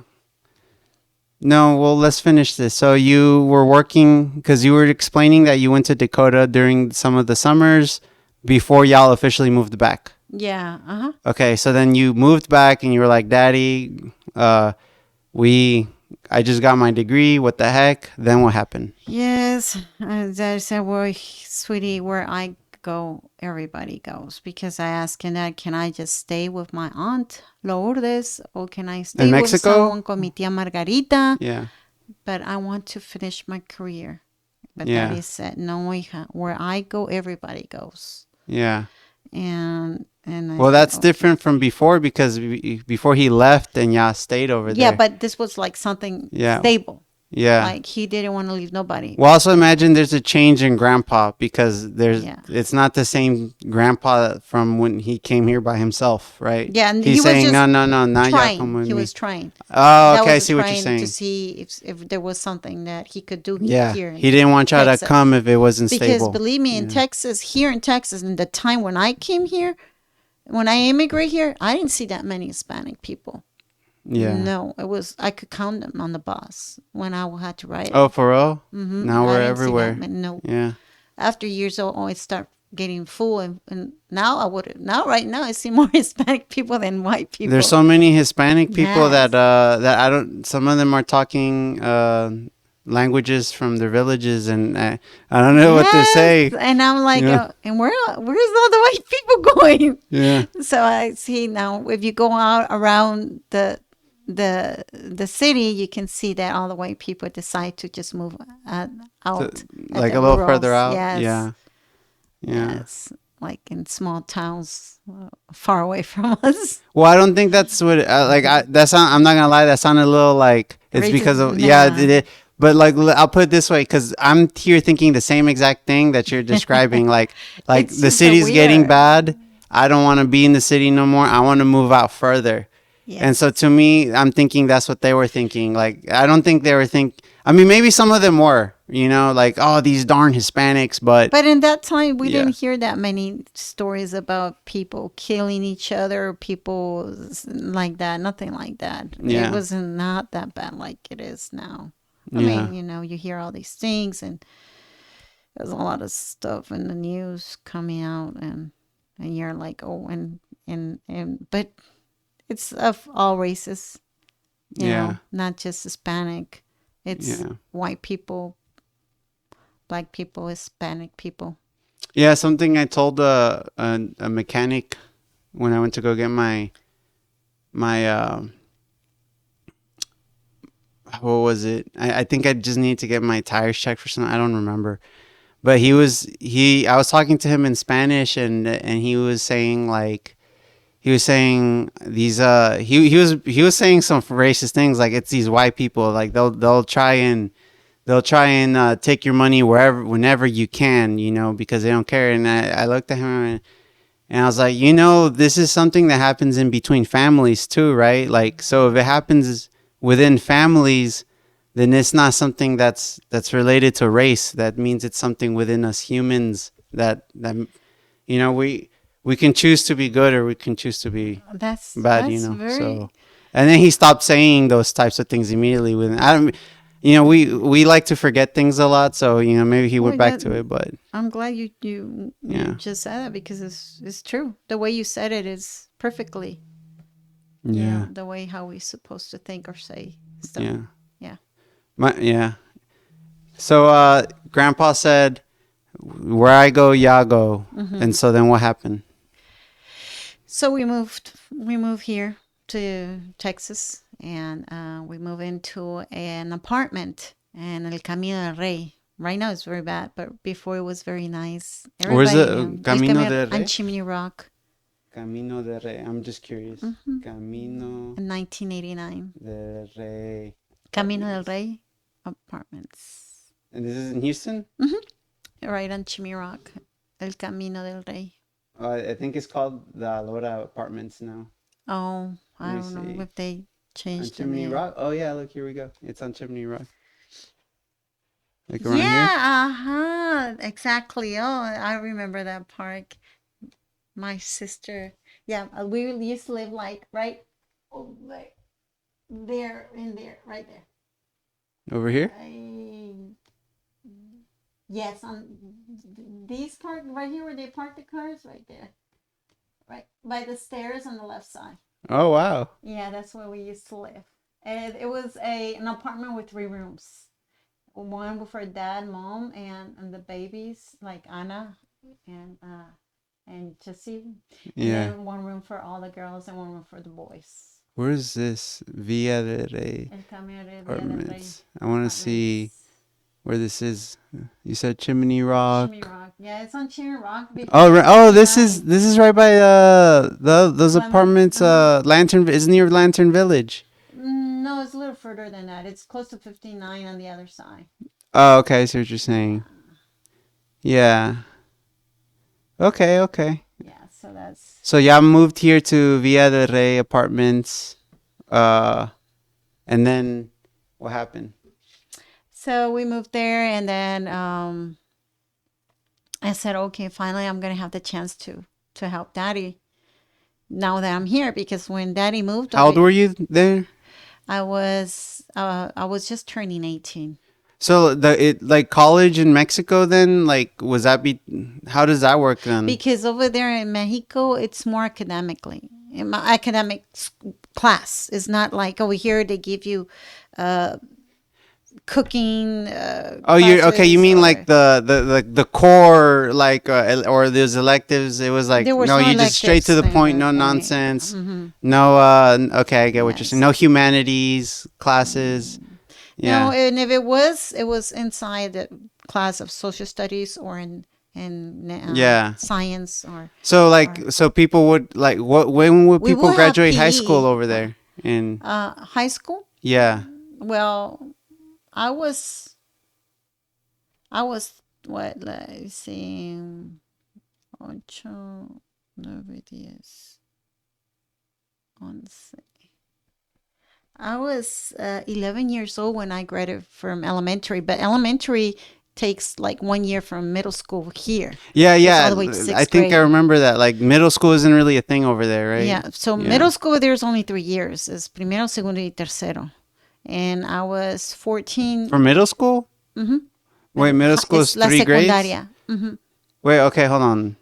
no, well, let's finish this. So you were working because you were explaining that you went to Dakota during some of the summers before y'all officially moved back. Yeah, uh-huh. Okay, so then you moved back and you were like, "Daddy, uh, we, I just got my degree. What the heck?" Then what happened? Yes, I said, well, sweetie, where I go, everybody goes. Because I asked him that, can I just stay with my aunt Lourdes, or can I In stay with Mexico? someone con mi tía Margarita? Yeah, But I want to finish my career. But yeah, Daddy said, no, hija, where I go, everybody goes. yeah. And I Well, said, that's okay. different from before because before he left and y'all stayed over Yeah, there. but this was like something Yeah, stable. yeah. Like he didn't want to leave nobody. Well, also imagine there's a change in grandpa because Yeah. it's not the same grandpa from when he came here by himself, right? Yeah, and he He's was saying, just no, now y'all come trying. with He me. was trying. Oh, That okay, I was see what you're trying to saying. see if there was something that he could do Yeah, here he in didn't want y'all to Texas. come if it wasn't Because stable. believe me, in Yeah, Texas, here in Texas, in the time when I came here, when I immigrated here, I didn't see that many Hispanic people. yeah. No, it was I could count them on the bus when I had to ride. Oh, for real? Mm-hmm. Now I we're didn't see that everywhere. many. No, Yeah. after years old, I start getting full, and now right now I see more Hispanic people than white There's people. so many Hispanic people that Yes. that I don't. Some of them are talking languages from their villages, and I don't know what they're Yes, saying. and I'm like, Yeah, and where's all the white people going? yeah. So I see now, if you go out around the city, you can see that all the white people decide to just move So, out at like the a little further rurals. out. Yes, Yeah, yeah. yes, like in small towns far away from us. Well, I don't think that's what like. That's not, I'm not gonna lie. That sounded a little like it's because Racist, of yeah. nah. But like I'll put it this way because I'm here thinking the same exact thing that you're describing. Like It's the just so city's getting weird. bad. I don't want to be in the city no more. I want to move out further. And so Yes. to me, I'm thinking that's what they were thinking. Like I don't think they were I mean, maybe some of them were. Like oh these darn Hispanics, but But in that time, we yeah, didn't hear that many stories about people killing each other, people like that. Nothing like that. It yeah, was not that bad like it is now. I yeah, mean, you hear all these things, and there's a lot of stuff in the news coming out, and you're like, oh, but it's of all races, yeah, not just Hispanic. It's yeah. white people, black people, Hispanic people. Yeah, something I told a mechanic when I went to go get my what was it? I think I just needed to get my tires checked for something. I don't remember. But I was talking to him in Spanish and he was saying these he was saying some racist things like it's these white people like they'll try and take your money whenever you can, because they don't care. And I looked at him and I was like, this is something that happens in between families too, right? Like, so if it happens within families, then it's not something that's related to race. That means it's something within us humans that we can choose to be good or we can choose to be bad, That's very So, and then he stopped saying those types of things immediately. With I don't, we like to forget things a lot, so maybe he went well. back to it, but I'm glad you yeah, just said that because it's true. The way you said it is perfectly, yeah, the way how we supposed to think or say stuff. yeah, Yeah. yeah. So, Grandpa said, "Where I go, y'all go," and so then what happened? So we moved here to Texas, and we moved into an apartment in El Camino del Rey. Right now it's very bad, but before it was very nice. Where's Everybody the knew El Camino Camino del and Rey? Chimney Rock. Camino del Rey. I'm just curious. Camino In 1989. del Rey. Camino del Apartments. Rey Apartments. And this is in Houston? Right on Chimney Rock. El Camino del Rey. I think it's called the Alora Apartments now. Oh, Let I me don't know see. if they On changed the Chimney name. Rock? Oh, yeah, look, here we go. It's on Chimney Rock. Like around here? Yeah, exactly. Oh, I remember that park. My sister, yeah, we used to live like right over there, in there, right there. Over here? Yes, on these park right here where they park the cars, right there, right by the stairs on the left side. Oh, wow. Yeah, that's where we used to live. And it was an apartment with 3 rooms. One for dad, mom, and the babies, like Anna and Jessie. And Yeah. then one room for all the girls and one room for the boys. Where is this? Villa del Rey El Camino de Villa del Rey Apartments. I want to see Apartments. where this is. You said Chimney Rock. Chimney Rock. Yeah, it's on Chimney Rock. Oh, right. Oh, this is 59. right by those Lemon. apartments. Lantern is near Lantern Village. No, it's a little further than that. It's close to 59 on the other side. Oh, okay. I see what you're saying. Yeah. Okay. Okay. Yeah, so that's. So yeah, I moved here to Villa del Rey Apartments. And then what happened? So we moved there, and then I said, okay, finally, I'm gonna have the chance to help Daddy. Now that I'm here, because when Daddy moved, How old were you there? I was just turning 18. So like college in Mexico then, like was that how does that work then? Because over there in Mexico, it's more academically. In my academic class, it's not like over here they give you cooking. Oh, you're okay. You mean like classes, the core, like or those electives? It was like there was no, no you just straight to the electives point, there. no Yeah. nonsense, Mhm. no. Okay, I get what you're saying. Yes. No humanities classes. No, Yeah. and if it was inside the class of social studies or in Yeah. science or So like, so people would like when would we people will have graduate high PE. school over there? In High school. yeah. Well, I was what, let's see, 8, 9, 10, 11. I was 11 years old when I graduated from elementary, but elementary takes like 1 year from middle school here. Yeah, It's yeah. all the way to I sixth think I grade. remember that. Like middle school isn't really a thing over there, right? Yeah, so Yeah. middle school there's only 3 years. It's primero, segundo, y tercero. And I was 14. For middle school? Mm-hmm. Wait, middle school is La 3 grades? secundaria. Mm-hmm. Wait, okay, hold on.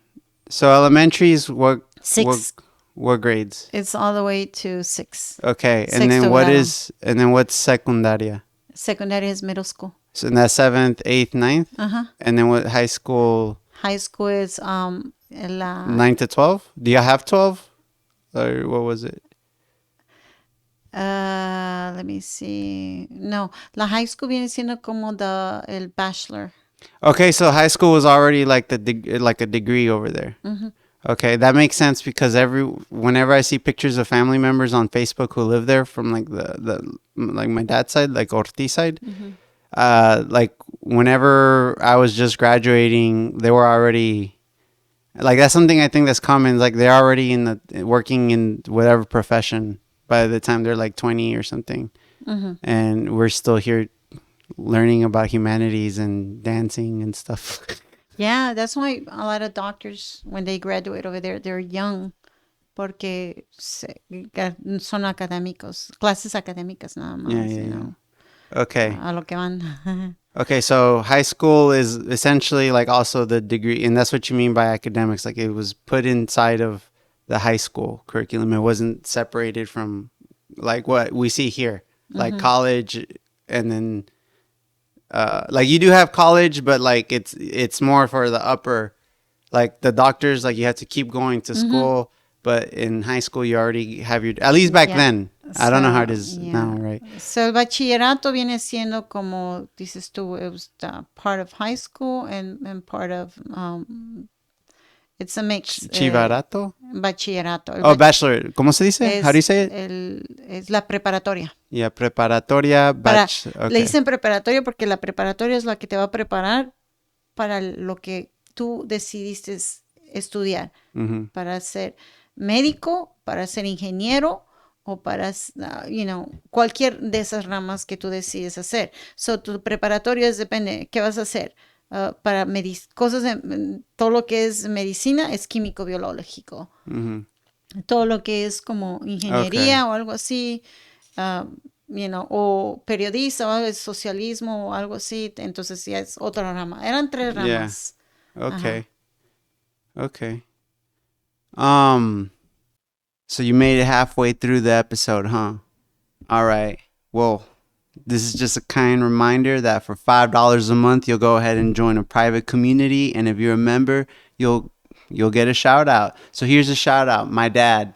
So elementary is what 6. what grades? It's all the way to 6. Okay, and Sexto then grado. what's secundaria? Secundaria is middle school. So that's 7th, 8th, 9th? Uh-huh. And then what high school? High school is 9 to 12? Do you have 12? Or what was it? let me see. No, la high school viene siendo como el bachelor. Okay, so high school was already like like a degree over there. Mm-hmm. Okay, that makes sense because whenever I see pictures of family members on Facebook who live there from like the like my dad's side, like Ortiz side, like whenever I was just graduating, they were already like that's something I think that's common. Like they're already working in whatever profession by the time they're like 20 or something, and we're still here learning about humanities and dancing and stuff. Yeah, that's why a lot of doctors, when they graduate over there, they're young, porque son académicos, clases académicas nada más, Yeah, you yeah. know, Okay. a lo que van. Okay, so high school is essentially like also the degree, and that's what you mean by academics. Like it was put inside of the high school curriculum. It wasn't separated from like what we see here, like college, and then like you do have college, but like it's more for the upper, like the doctors. Like you have to keep going to school, but in high school you already have your at least back Yeah. then. I don't know how it So, is yeah. now, right? So el bachillerato viene siendo como dices tú, it was part of high school and part of it's a mix. Chivarato? bachillerato. Oh, bachelor. ¿Cómo se dice? How do you say it? Es la preparatoria. Yeah, preparatoria, Le okay. dicen preparatoria porque la preparatoria es la que te va a preparar para lo que tú decidiste estudiar. Para ser médico, para ser ingeniero o para, cualquier de esas ramas que tú decides hacer. So, tu preparatoria depende, ¿qué vas a hacer? Para cosas, todo lo que es medicina es químico-biológico. Todo lo que es como ingeniería o algo así, o periodista o algo, socialismo o algo así, entonces ya es otra rama. Eran 3 ramas. Yeah. Okay. Ajá. Okay. So you made it halfway through the episode, huh? All right. Well, this is just a kind reminder that for $5 a month, you'll go ahead and join a private community, and if you're a member, you'll get a shout out. So here's a shout out. My dad,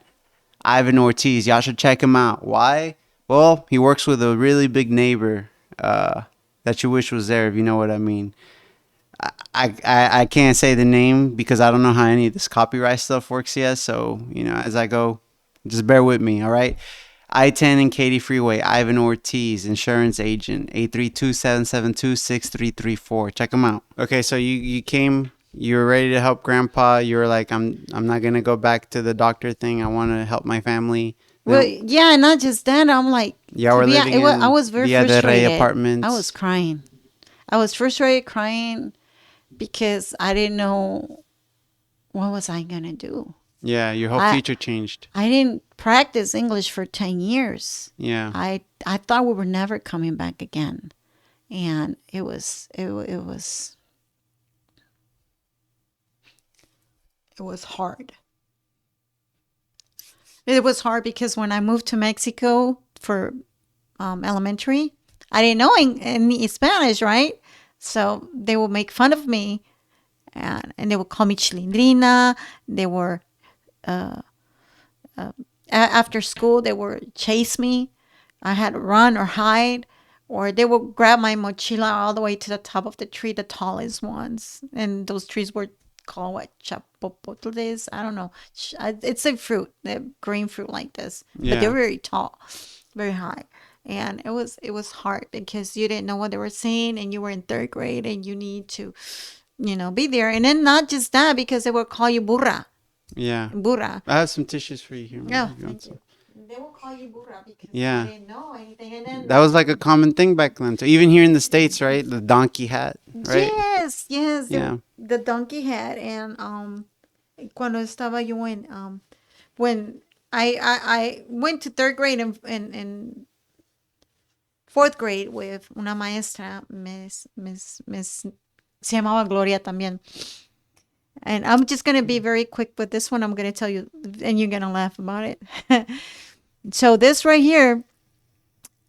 Ivan Ortiz. Y'all should check him out. Why? Well, he works with a really big neighbor that you wish was there, if you know what I mean. I can't say the name because I don't know how any of this copyright stuff works yet. So, as I go, just bear with me, all right? I-10 and Katy Freeway, Ivan Ortiz, insurance agent, 832-772-6334. Check him out. Okay, so you came, you were ready to help Grandpa. You were like, I'm not going to go back to the doctor thing. I want to help my family. Well, yeah, not just that. I'm like, yeah, we're living in I was very Villa frustrated. de Rey apartments. I was crying. I was frustrated, crying because I didn't know what was I going to do. Yeah, your whole future changed. I didn't practice English for 10 years. Yeah. I thought we were never coming back again. And it was hard. It was hard because when I moved to Mexico for elementary, I didn't know any Spanish, right? So they would make fun of me, and they would call me Chilindrina. They were after school, they would chase me. I had to run or hide, or they would grab my mochila all the way to the top of the tree, the tallest ones, and those trees were called what, chapopotles? I don't know. It's a fruit, a green fruit like this, but they're very tall, very high. And it was hard because you didn't know what they were saying, and you were in 3rd grade, and you need to, be there. And then not just that, because they would call you burra. Yeah. Burra. I have some tissues for you here. Yeah, thank you. They will call you burra because they didn't know anything. And then that was like a common thing back then. So even here in the States, right? The donkey hat, right? Yes. Yeah. The donkey hat. And cuando estaba yo en when I went to 3rd grade and 4th grade with una maestra, Miss se llamaba Gloria también. And I'm just going to be very quick with this one. I'm going to tell you, and you're going to laugh about it. So this right here,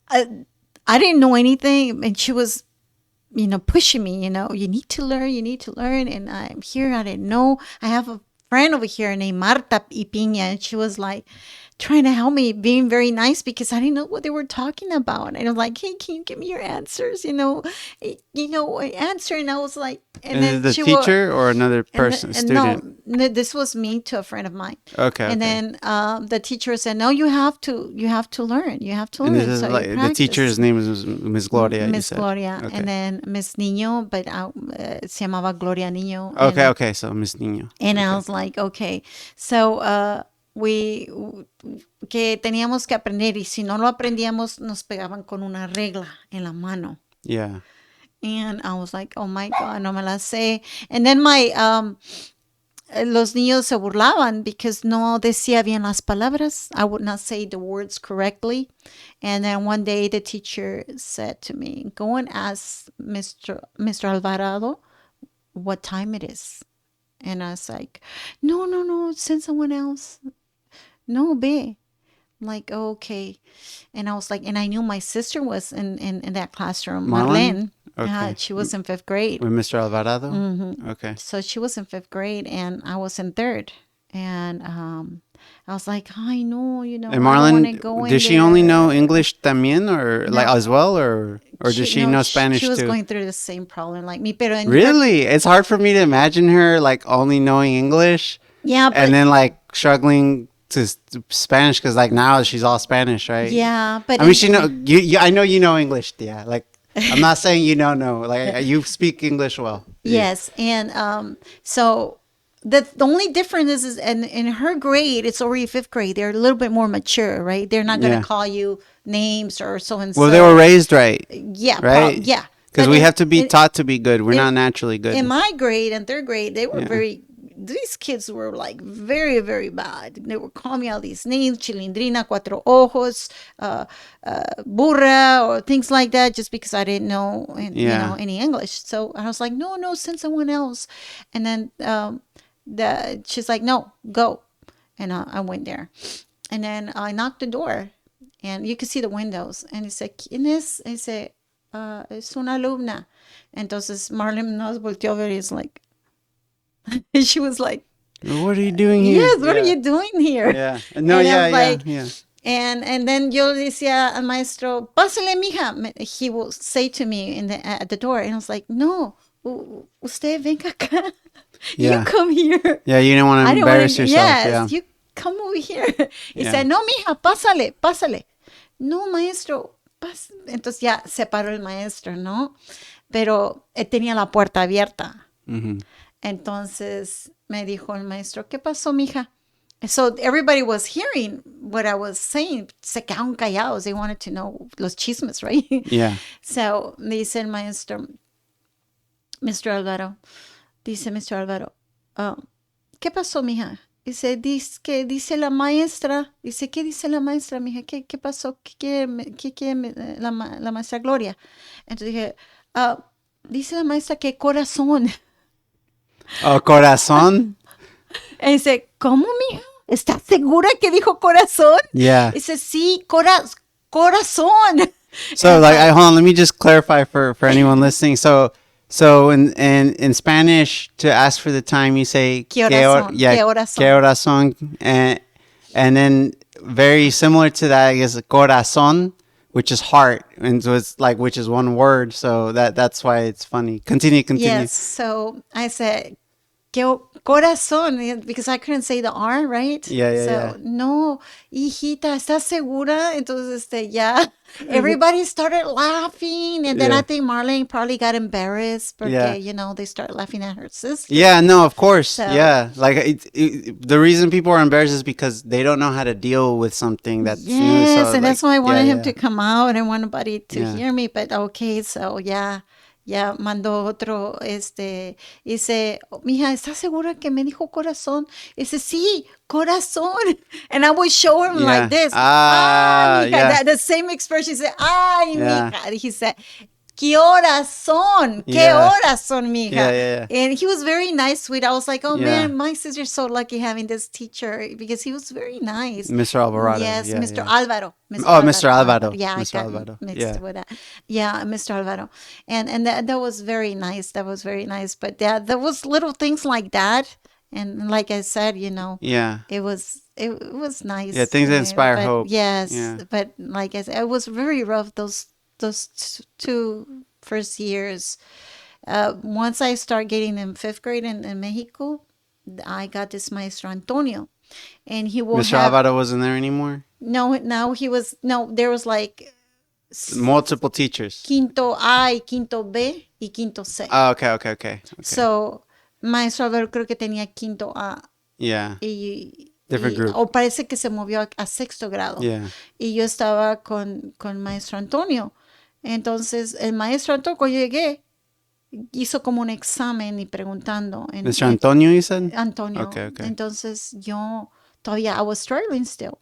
I didn't know anything. And she was, pushing me, you need to learn. And I'm here. I didn't know. I have a friend over here named Marta Ipiña. And she was like, trying to help me, being very nice because I didn't know what they were talking about. And I'm like, hey, can you give me your answers? Answer. And I was like, and then the teacher or another person, student? No, this was me to a friend of mine. Okay. And then the teacher said, no, you have to learn. You have to learn. And this is so like, the teacher's name is Miss Gloria. Miss Gloria. Okay. And then Miss Niño, but se llamaba Gloria Niño. Okay. So Miss Niño. And I was like, okay. So, que teníamos que aprender, y si no lo aprendíamos nos pegaban con una regla en la mano. Yeah. And I was like, oh my God, no me la sé. And then los niños se burlaban because no decía bien las palabras. I would not say the words correctly. And then one day the teacher said to me, go and ask Mr. Alvarado what time it is. And I was like, no, send someone else. No, be. I'm like, oh, okay. And I was like, and I knew my sister was in that classroom, Marlene. Okay. She was in 5th grade. With Mr. Alvarado? Mm-hmm. Okay. So she was in 5th grade and I was in 3rd. And I was like, I know, And Marlene, did she only know English también or like as well or did she know Spanish too? She was going through the same problem like me. Really? It's hard for me to imagine her like only knowing English. Yeah, and but then like struggling to Spanish because like now she's all Spanish, right? yeah, but I mean, she know you. I know you know English, yeah. Like I'm not saying you know, no. Like you speak English well. Yeah. yes, and so the only difference is in her grade, it's already fifth grade. They're a little bit more mature, right? They're not gonna Yeah. call you names or so and Well, they were so. raised right, Yeah, right? yeah. Because But we have to be taught to be good. We're in not naturally in good. my grade and third grade, they were Yeah. very. These kids were like very, very bad. They were calling me all these names, chilindrina, cuatro ojos, burra, or things like that, just because I didn't know, Yeah. any English. So I was like, no, no, send someone else. And then she's like, no, go. And I went there, and then I knocked the door, and you could see the windows, and he said, ¿Quién es? I said, es una alumna. Entonces Marlon nos volteó a ver. He's like, she was like, What are you doing here? yes, what are Yeah. you doing here? Yeah. No. And Yeah. I'm Yeah. like, Yeah. and then yo decía al maestro, pásale, mija. He will say to me at the door, and I was like, no, usted venga acá. You Yeah. come here. Yeah. You didn't want I to didn't want embarrass to. yourself. Yes, Yeah. you come over here. He Yeah. said, no, mija, pásale, pásale. No, maestro. Entonces ya se paró el maestro, ¿no? Pero tenía la puerta abierta. Mm-hmm. Entonces me dijo el maestro, ¿qué pasó, mija? So everybody was hearing what I was saying. Se quedaron callados. They wanted to know los chismes, right? Yeah. So dice el maestro, Mr. Álvaro, dice Mr. Álvaro, ¿qué pasó, mija? Dice la maestra, dice, ¿qué dice la maestra, mija? ¿Qué pasó? ¿Qué quiere la maestra Gloria? Entonces dije, dice la maestra que corazón. Oh, corazón. Y dice, ¿cómo, mija? ¿Estás segura que dijo corazón? Yeah. Dice, sí, corazón. So like, hold on. Let me just clarify for anyone listening. So in Spanish, to ask for the time, you say ¿Qué horas son? yeah, ¿Qué horas son? ¿Qué horas son? And then very similar to that is corazón, which is heart, and so it's like which is one word. So that's why it's funny. Continue. Yes. So I said, ¿Qué corazón? Because I couldn't say the R, right? Yeah. So, no, hijita, ¿estás segura? Entonces, ya, everybody started laughing. And then Yeah. I think Marlene probably got embarrassed because, Yeah. they started laughing at her sister. Yeah, no, of course. So- Yeah, like the reason people are embarrassed is because they don't know how to deal with something that's new. Yes, So, and that's why I wanted him yeah. to come out. I didn't want nobody to Yeah. hear me, but okay, so ya mandó otro, dice, mija, ¿estás segura que me dijo corazón? Dice, sí, corazón. And I would show him Yeah. like this. Mija. Yeah. The same expression. He said, ay, Yeah. mija. He said, ¿qué horas son? ¿Qué Yeah. horas son, mija? Yeah. And he was very nice, sweet. I was like, oh, Yeah. man, my sister's so lucky having this teacher because he was very nice. Mr. Alvarado. Yes, yeah, Mr. yeah. Alvaro. Oh, Mr. Alvaro. Yeah, Mr. I got Alvaro. mixed Yeah. with that. Yeah, Mr. Alvaro. And that was very nice. That was very nice. But there was little things like that. And like I said, Yeah. it was nice. Yeah, things that inspire but hope. Yes, Yeah. but like I said, it was very rough those two first years. Once I start getting in fifth grade in Mexico, I got this maestro Antonio, and he will Mr. have Alvaro wasn't there anymore? no. Now he was no. There was like Multiple teachers. quinto A y quinto B y quinto C. Oh, okay. So maestro Alvaro creo que tenía quinto A Yeah. Different y- group. o parece que se movió a sexto grado. Yeah. Y yo estaba con maestro Antonio. Entonces, el maestro Antonio, cuando llegué, hizo como un examen y preguntando. Mr. Antonio, you said? Antonio. Okay. Entonces, yo todavía, I was struggling still.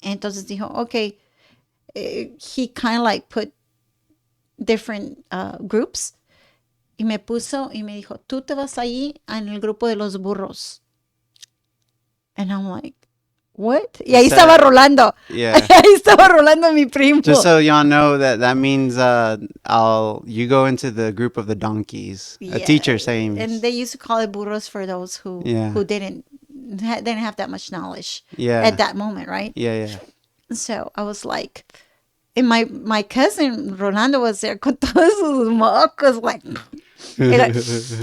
Entonces dijo, okay, he kind of like put different groups. Y me puso y me dijo, tú te vas ahí en el grupo de los burros. And I'm like, what? Y ahí estaba Rolando. Yeah. Ahí estaba Rolando, mi primo. Just so y'all know that means you go into the group of the donkeys. A Yeah. teacher saying. And they used to call it burros for those who didn't have that much knowledge at that moment, right? Yeah. So I was like, and my cousin Rolando was there con todos sus mocos, like, Era,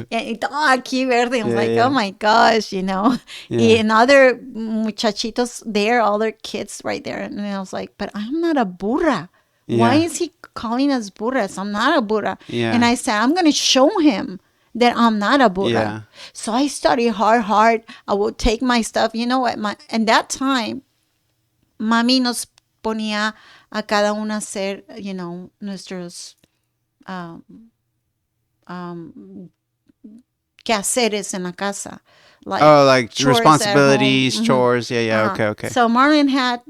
y todo aquí verde. I was Yeah, like, oh yeah, my gosh, you know. yeah, And other muchachitos there, all their kids right there. And I was like, but I'm not a burra. Why yeah, is he calling us burras? I'm not a burra. And yeah, I said, I'm going to show him that I'm not a burra. yeah. So I studied hard. I would take my stuff. You know what? And that time, mami nos ponía a cada una hacer, you know, nuestros um, um, quehaceres en la casa, like Oh, like chores at home. responsibilities, chores. Yeah, yeah. Uh-huh. Okay, okay. So Marlon had,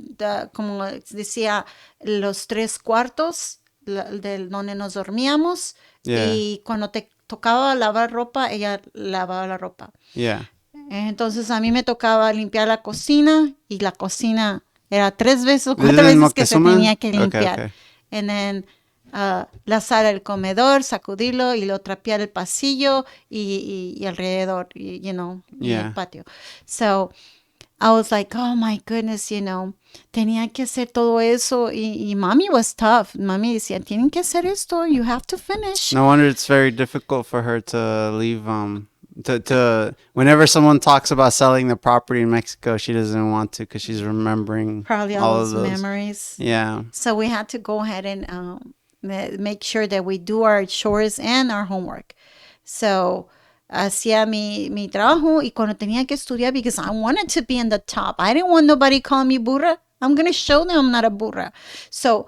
como decía, los 3 cuartos del donde nos dormíamos, Yeah, y cuando te tocaba lavar ropa, ella lavaba la ropa. yeah. Entonces a mí me tocaba limpiar la cocina, y la cocina era 3 veces o This is 4 in veces que se Moctezuma? tenía que Okay, limpiar. okay. And then la sala del comedor, sacudirlo y lo trapear el pasillo y alrededor, you know, y el Yeah. patio. So I was like, oh my goodness, you know, tenía que hacer todo eso, y mommy was tough. Mami decía, tienen que hacer esto, you have to finish. No wonder it's very difficult for her to leave. To whenever someone talks about selling the property in Mexico, she doesn't want to because she's remembering Probably all all those of those. memories. Yeah. So we had to go ahead and make sure that we do our chores and our homework. So hacía mi trabajo, y cuando tenía que estudiar, because I wanted to be in the top. I didn't want nobody calling me burra. I'm going to show them I'm not a burra. So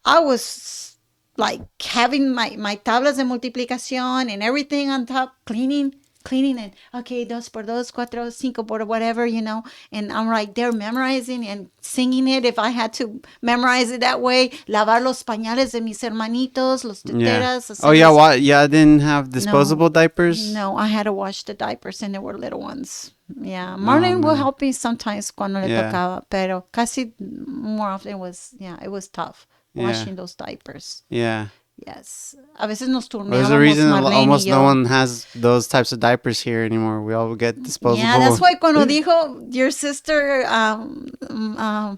I was like having my tablas de multiplicación and everything on top, cleaning, and okay, 2 por 2, 4, 5 por whatever, you know. And I'm right there memorizing and singing it if I had to memorize it that way. Lavar los pañales de mis hermanitos, los Yeah. teteras. Oh yeah. What? Yeah. I didn't have disposable diapers. No, I had to wash the diapers, and they were little ones. Yeah, Oh Marlene will man. help me sometimes cuando le Yeah. tocaba, pero casi more often it was tough Yeah. washing those diapers. Yeah. Yes. A veces nos There's a turneábamos reason Marlene almost y no yo. one has those types of diapers here anymore. We all get disposable. Yeah, that's why cuando dijo your sister,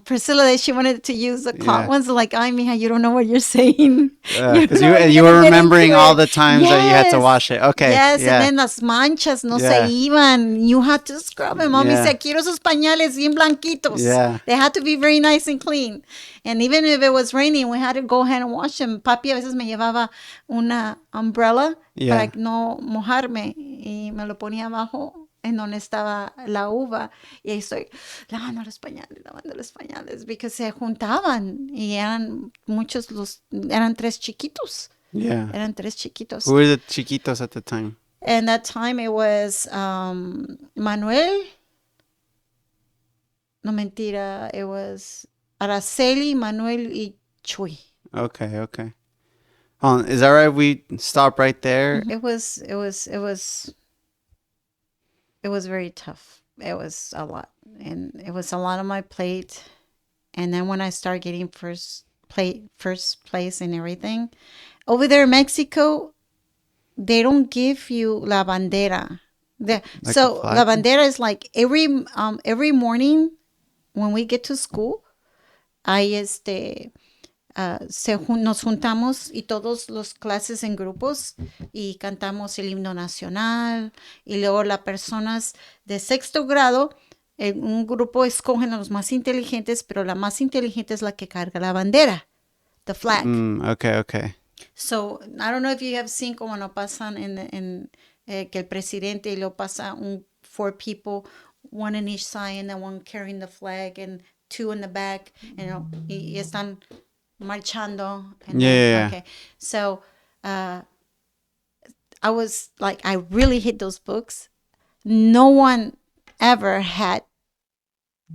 Priscilla, that she wanted to use the cloth Yeah. ones, like, ay, mija, you don't know what you're saying. Because don't know what you you're were getting remembering into all it. the times that you had to Yes. wash it. Okay. Yes, Yeah. and then las manchas no Yeah. se iban. You had to scrub them. Mommy Yeah. said, quiero esos pañales bien blanquitos. Yeah. They had to be very nice and clean. And even if it was raining, we had to go ahead and wash them. Papi a veces me llevaba una umbrella Yeah. para no mojarme, y me lo ponía abajo en donde estaba la uva, y ahí estoy lavando los pañales, because se juntaban y eran muchos, eran 3 chiquitos. Yeah. Eran 3 chiquitos. Who were the chiquitos at the time? And that time it was Manuel. No, mentira. It was Araceli, Manuel, y Chuy. Okay. Okay. Is that right? We stop right there. It was very tough. It was a lot, and it was a lot on my plate. And then when I started getting first place and everything over there in Mexico, they don't give you la bandera. So la bandera is like every morning when we get to school, nos juntamos, y todos los clases en grupos, y cantamos el himno nacional, y luego las personas de 6º grado, en un grupo escogen a los más inteligentes, pero la más inteligente es la que carga la bandera, the flag. Okay. Okay. So, I don't know if you have seen como no pasan que el presidente, y lo pasa 4 people, one in each side, and then one carrying the flag, and 2 in the back, you know, y están marchando. Yeah. Okay. So, I was like, I really hate those books. No one ever had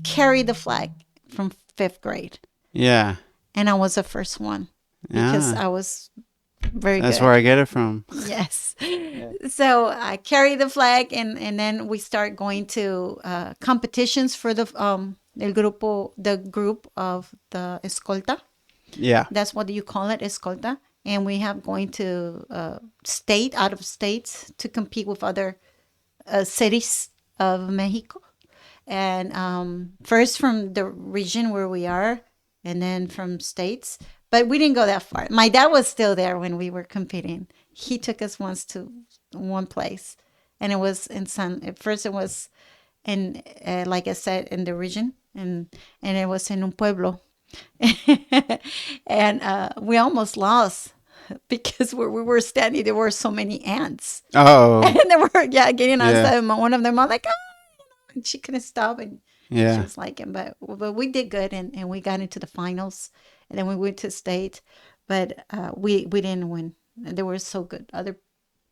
carried the flag from 5th grade. Yeah. And I was the first one, because I was very That's good. where I get it from. Yes. So I carry the flag, and then we start going to competitions for the group of the escolta. Yeah. That's what you call it, escolta. And we have going to out of states, to compete with other cities of Mexico. And first from the region where we are, and then from states. But we didn't go that far. My dad was still there when we were competing. he took us once to one place, and it was at first it was in, like I said, in the region, and it was in un pueblo. And we almost lost because we were standing, there were so many ants. Oh, And they were, yeah, getting yeah. outside. And one of them was like, oh, and she couldn't stop. And she Yeah. was like, but we did good, and we got into the finals. And then we went to state, but we didn't win. They were so good. Other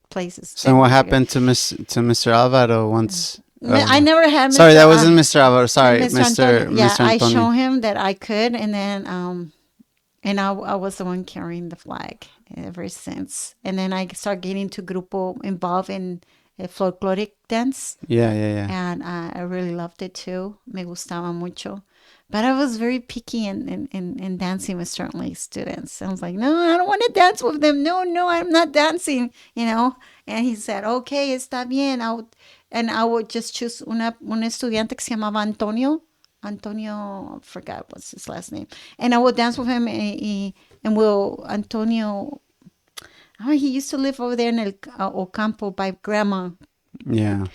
places, they So what were so good. happened to Mr. Alvaro once? I never had Sorry, Mr. that wasn't Mr. Alvaro. Sorry, Mr. Antonio. Yeah, Mr. I Antonio. showed him that I could, and then and I was the one carrying the flag ever since. And then I started getting to grupo involved in folkloric dance, Yeah, yeah, yeah. and I really loved it too. Me gustaba mucho. But I was very picky in dancing with certain students. I was like, no, I don't want to dance with them. No, no, I'm not dancing, you know. And he said, okay, está bien. And I would just choose un estudiante que se llamaba Antonio. Antonio, I forgot what's his last name. And I would dance with him, and Antonio, oh, he used to live over there in El Ocampo by grandma. Yeah.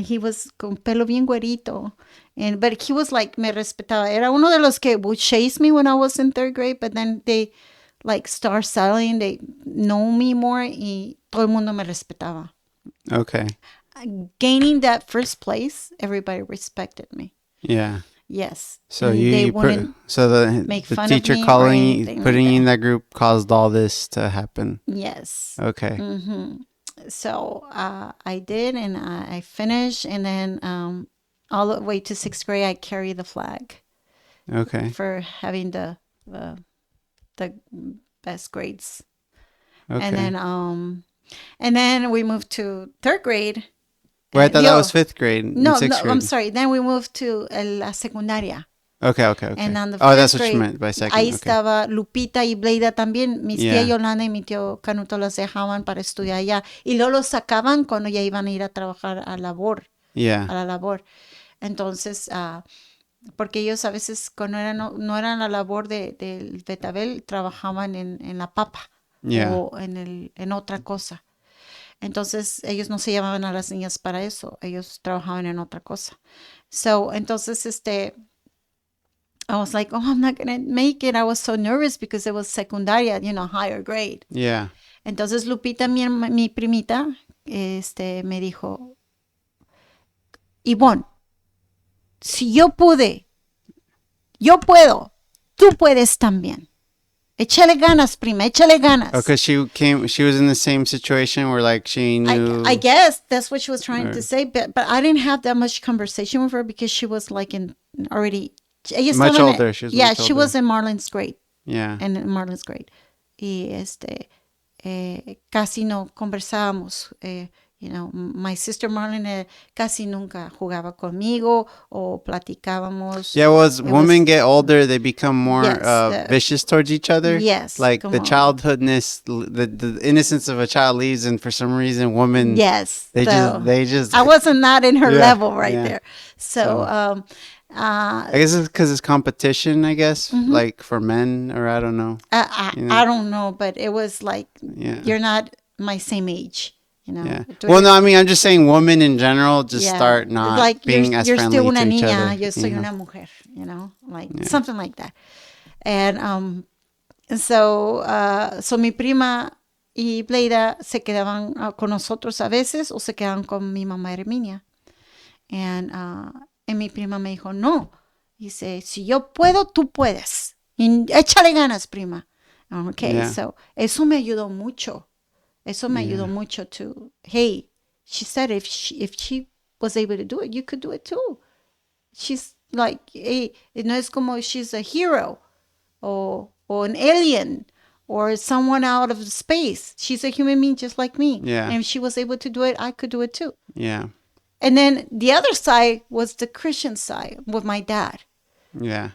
He was con pelo bien güerito. But he was like, me respetaba. Era uno de los que would chase me when I was in third grade, but then they like start selling, they know me more, y todo el mundo me respetaba. Okay. Gaining that first place, everybody respected me. Yeah. Yes. So they wouldn't the make the fun teacher of me calling or you, anything putting like you in that. that group caused all this to happen. Yes. Okay. So I did, and I finished, and then all the way to sixth grade, I carried the flag Okay. for having the best grades. Okay. And then we moved to third grade. Wait, I thought that was fifth grade. No, sixth grade. I'm sorry. Then we moved to la secundaria. Okay, okay, okay. And on the Oh, that's first what you grade, meant by second. ahí Okay. estaba Lupita y Bleida también. Mis tía Yeah. Yolanda y mi tío Canuto las dejaban para estudiar allá. Y luego los sacaban cuando ya iban a ir a trabajar a Yeah. la labor. Entonces, porque ellos a veces cuando no eran la labor del betabel, trabajaban en la papa Yeah. o en otra cosa. Entonces, ellos no se llamaban a las niñas para eso. Ellos trabajaban en otra cosa. So, entonces, I was like, oh, I'm not going to make it. I was so nervous because it was secundaria, higher grade. Yeah. Entonces, Lupita, mi primita, me dijo, Ivonne, si yo pude, yo puedo, tú puedes también. Échale ganas, prima, échale ganas. Okay, she was in the same situation where like she knew. I guess that's what she was trying to say, but I didn't have that much conversation with her because she was like already Much older. She was much she older. was in Marlon's grade. Yeah. And in Marlon's grade. Y casi no conversábamos. My sister Marlon casi nunca jugaba conmigo o platicábamos. Yeah, well, as women get older, they become more vicious towards each other. Yes. Like the childhoodness, the innocence of a child leaves, and for some reason, women. Yes. They just. I wasn't not in her level right there. So I guess it's because it's competition, I guess, like for men, or I don't know. I don't know, but it was like, you're not my same age. Yeah. Well, no, I mean, I'm just saying women in general just start not like being as friendly still una to each niña, other. yo soy una mujer, something like that. And so mi prima y Bleida se quedaban con nosotros a veces o se quedaban con mi mamá Herminia. And mi prima me dijo, no. Dice, si yo puedo, tú puedes. Y échale ganas, prima. Okay, so eso me ayudó mucho. Eso me ayudó mucho to, hey, she said if she was able to do it, you could do it too. She's like, hey, no es como she's a hero or an alien or someone out of space. She's a human being just like me. Yeah. And if she was able to do it, I could do it too. Yeah. And then the other side was the Christian side with my dad. Yeah.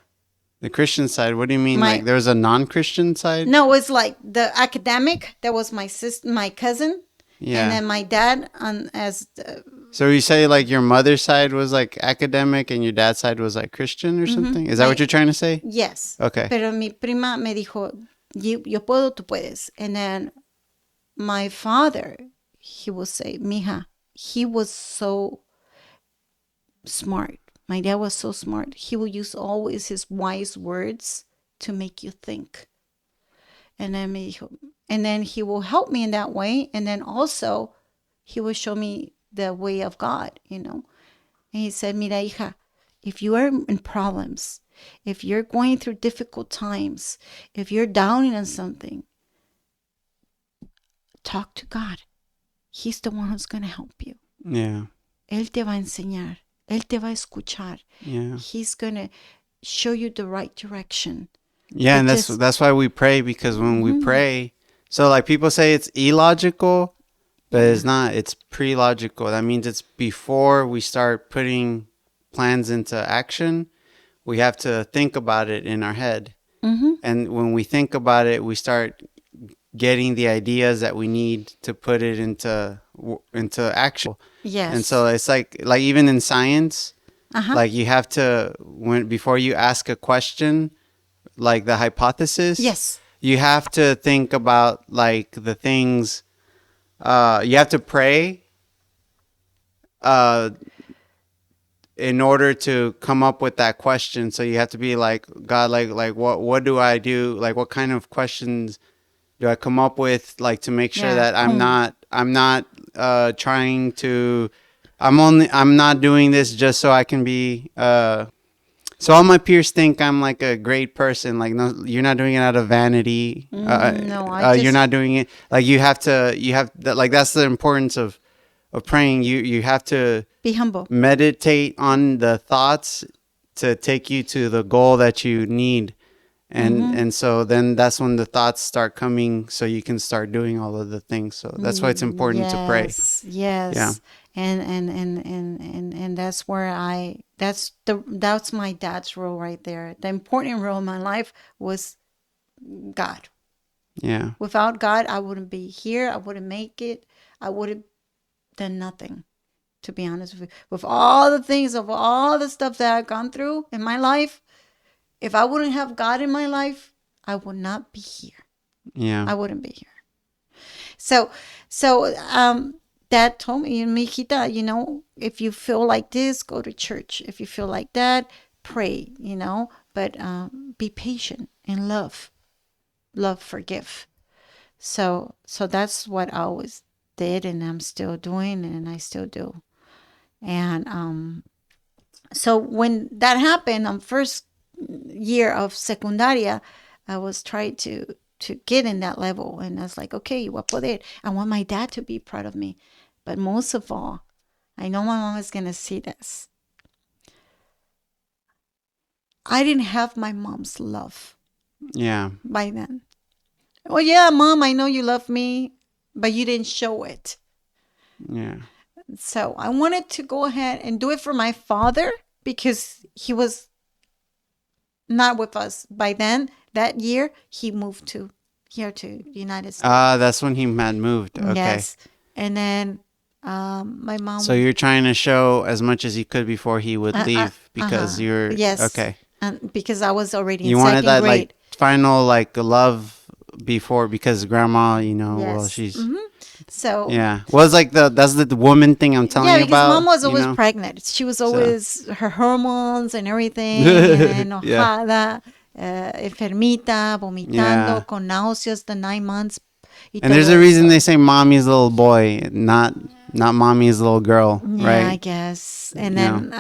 The Christian side, what do you mean? Like there's a non-Christian side? No, it's like the academic. That was my cousin. Yeah. And then my dad So you say like your mother's side was like academic and your dad's side was like Christian or something? Is that what you're trying to say? Yes. Okay. Pero mi prima me dijo, yo puedo, tú puedes. And then my father, he will say, Mija, he was so smart. My dad was so smart. He will use always his wise words to make you think. And then he will help me in that way. And then also he will show me the way of God, And he said, Mira, hija, if you are in problems, if you're going through difficult times, if you're down on something, talk to God. He's the one who's going to help you. Yeah. Él te va a enseñar. Él te va a escuchar. Yeah. He's going to show you the right direction. Yeah, But and just, that's why we pray, because when we pray, so like people say it's illogical, but it's not. It's pre-logical. That means it's before we start putting plans into action. We have to think about it in our head. And when we think about it, we start getting the ideas that we need to put it into action. yes. And so it's like even in science, like you have to, before you ask a question, like the hypothesis, Yes. you have to think about like the things, you have to pray in order to come up with that question. So you have to be like, God, like what do I do? Like what kind of questions do I come up with, like to make sure that I'm not trying to, I'm not doing this just so I can be, so all my peers think I'm like a great person. Like, no, you're not doing it out of vanity. No, You're not doing it. Like like that's the importance of praying. You have to be humble. meditate on the thoughts to take you to the goal that you need. And so then that's when the thoughts start coming, so you can start doing all of the things. So that's why it's important to pray. Yes. Yeah. And that's where that's my dad's role right there. The important role in my life was God. Yeah. Without God, I wouldn't be here. I wouldn't make it. I would have done nothing, to be honest with you. With all the things, of all the stuff that I've gone through in my life, if I wouldn't have God in my life, I would not be here. Yeah. I wouldn't be here. So, Dad told me, Mijita, if you feel like this, go to church. If you feel like that, pray, but be patient and love, forgive. So that's what I always did, and I'm still doing, and I still do. And so when that happened on first year of secundaria, I was trying to get in that level, and I was like, okay, voy a poder. I want my dad to be proud of me, but most of all, I know my mom is gonna see this. I didn't have my mom's love. Yeah. By then. Well, yeah, Mom, I know you love me, but you didn't show it. Yeah. So I wanted to go ahead and do it for my father, because he was not with us by then. That year, he moved here to the United States. That's when he had moved. Okay. Yes. And then my mom. So you're trying to show as much as you could before he would leave, because you're yes. Okay. And because I was already in You second wanted that grade. like final like love before, because grandma, well, she's so yeah. Well, it's like that's the woman thing I'm telling you about. Yeah, because Mom was always pregnant. She was always her hormones and everything, and enojada, enfermita, vomitando, con náuseas the 9 months. And there's a reason they say mommy's little boy, not mommy's little girl, right? Yeah, I guess. And then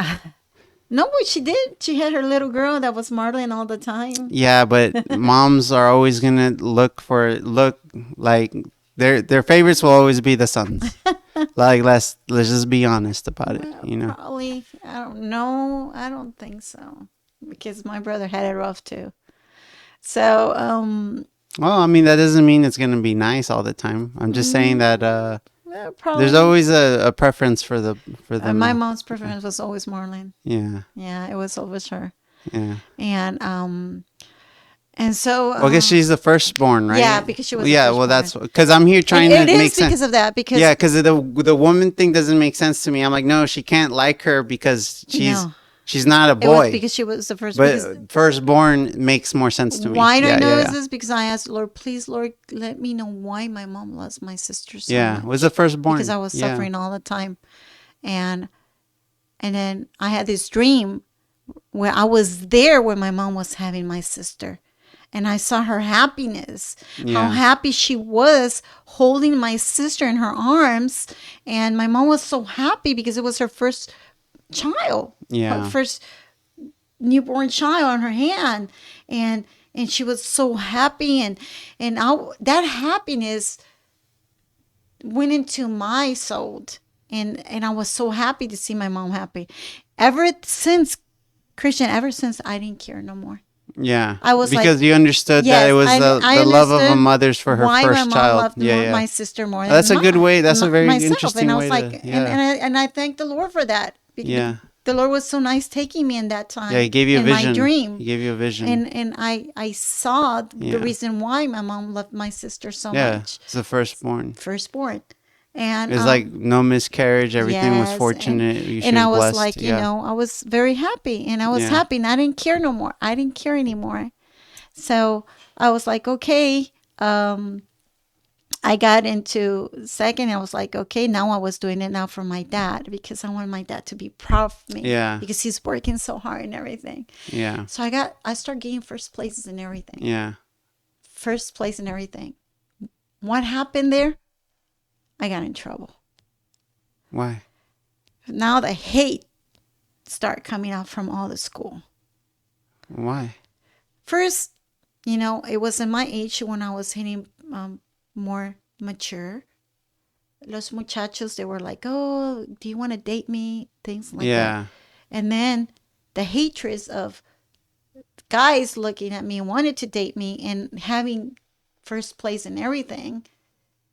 no, but she did. She had her little girl that was Marlon all the time. Yeah, but moms are always gonna look like their favorites will always be the sons. Like let's just be honest about it, Probably. I don't know. I don't think so, because my brother had it rough too. So well, I mean, that doesn't mean it's gonna be nice all the time. I'm just saying that there's always a preference for them. My mom's preference was always Marlon. Yeah. Yeah, it was always her. Yeah. And so well, I guess she's the firstborn, right? Yeah, because she was. Yeah, well, that's because I'm here trying to make sense. It is because of that. Because yeah, because the woman thing doesn't make sense to me. I'm like, no, she can't like her because She's not a It was boy. because she was the first. Because But firstborn makes more sense to me. why do I Yeah, know yeah, is yeah. this? Because I asked Lord, please, Lord, let me know why my mom loves my sister so Yeah, was the much. firstborn. Because I was Yeah. suffering all the time, and then I had this dream where I was there when my mom was having my sister. And I saw her happiness, how Yeah. happy she was holding my sister in her arms. And my mom was so happy because it was her first child, her Yeah. first newborn child on her hand. And she was so happy. That happiness went into my soul. And I was so happy to see my mom happy. Ever since, Christian, ever since, I didn't care no more. Yeah. I was like, Because you understood that it yes, was I the love of a understood mother's for her why my first mom child. loved Yeah, yeah. my sister more That's than a good way. That's a very myself. And interesting I way was like, to. Yeah. and I thank the Lord for that. Yeah. The Lord was so nice taking me in that Yeah, he time gave you a in my vision. dream. He gave you a vision. And I saw the Yeah. reason why my mom loved my sister so Yeah. much. It's the firstborn. Firstborn. And It's like no miscarriage. Everything was yes, fortunate. She and was I was blessed. like, Yeah. I was very happy, and I was Yeah. happy, and I didn't care no more. I didn't care anymore. So I was like, okay. I got into second. I was like, okay, now I was doing it now for my dad because I wanted my dad to be proud of me. Yeah. Because he's working so hard and everything. Yeah. So I started getting first places in everything. Yeah. First place in everything. What happened there? I got in trouble. Why? Now the hate start coming out from all the school. Why? First, it was in my age when I was hitting more mature. Los muchachos, they were like, oh, do you want to date me? Things like Yeah. that. And then the hatred of guys looking at me, wanted to date me, and having first place in everything.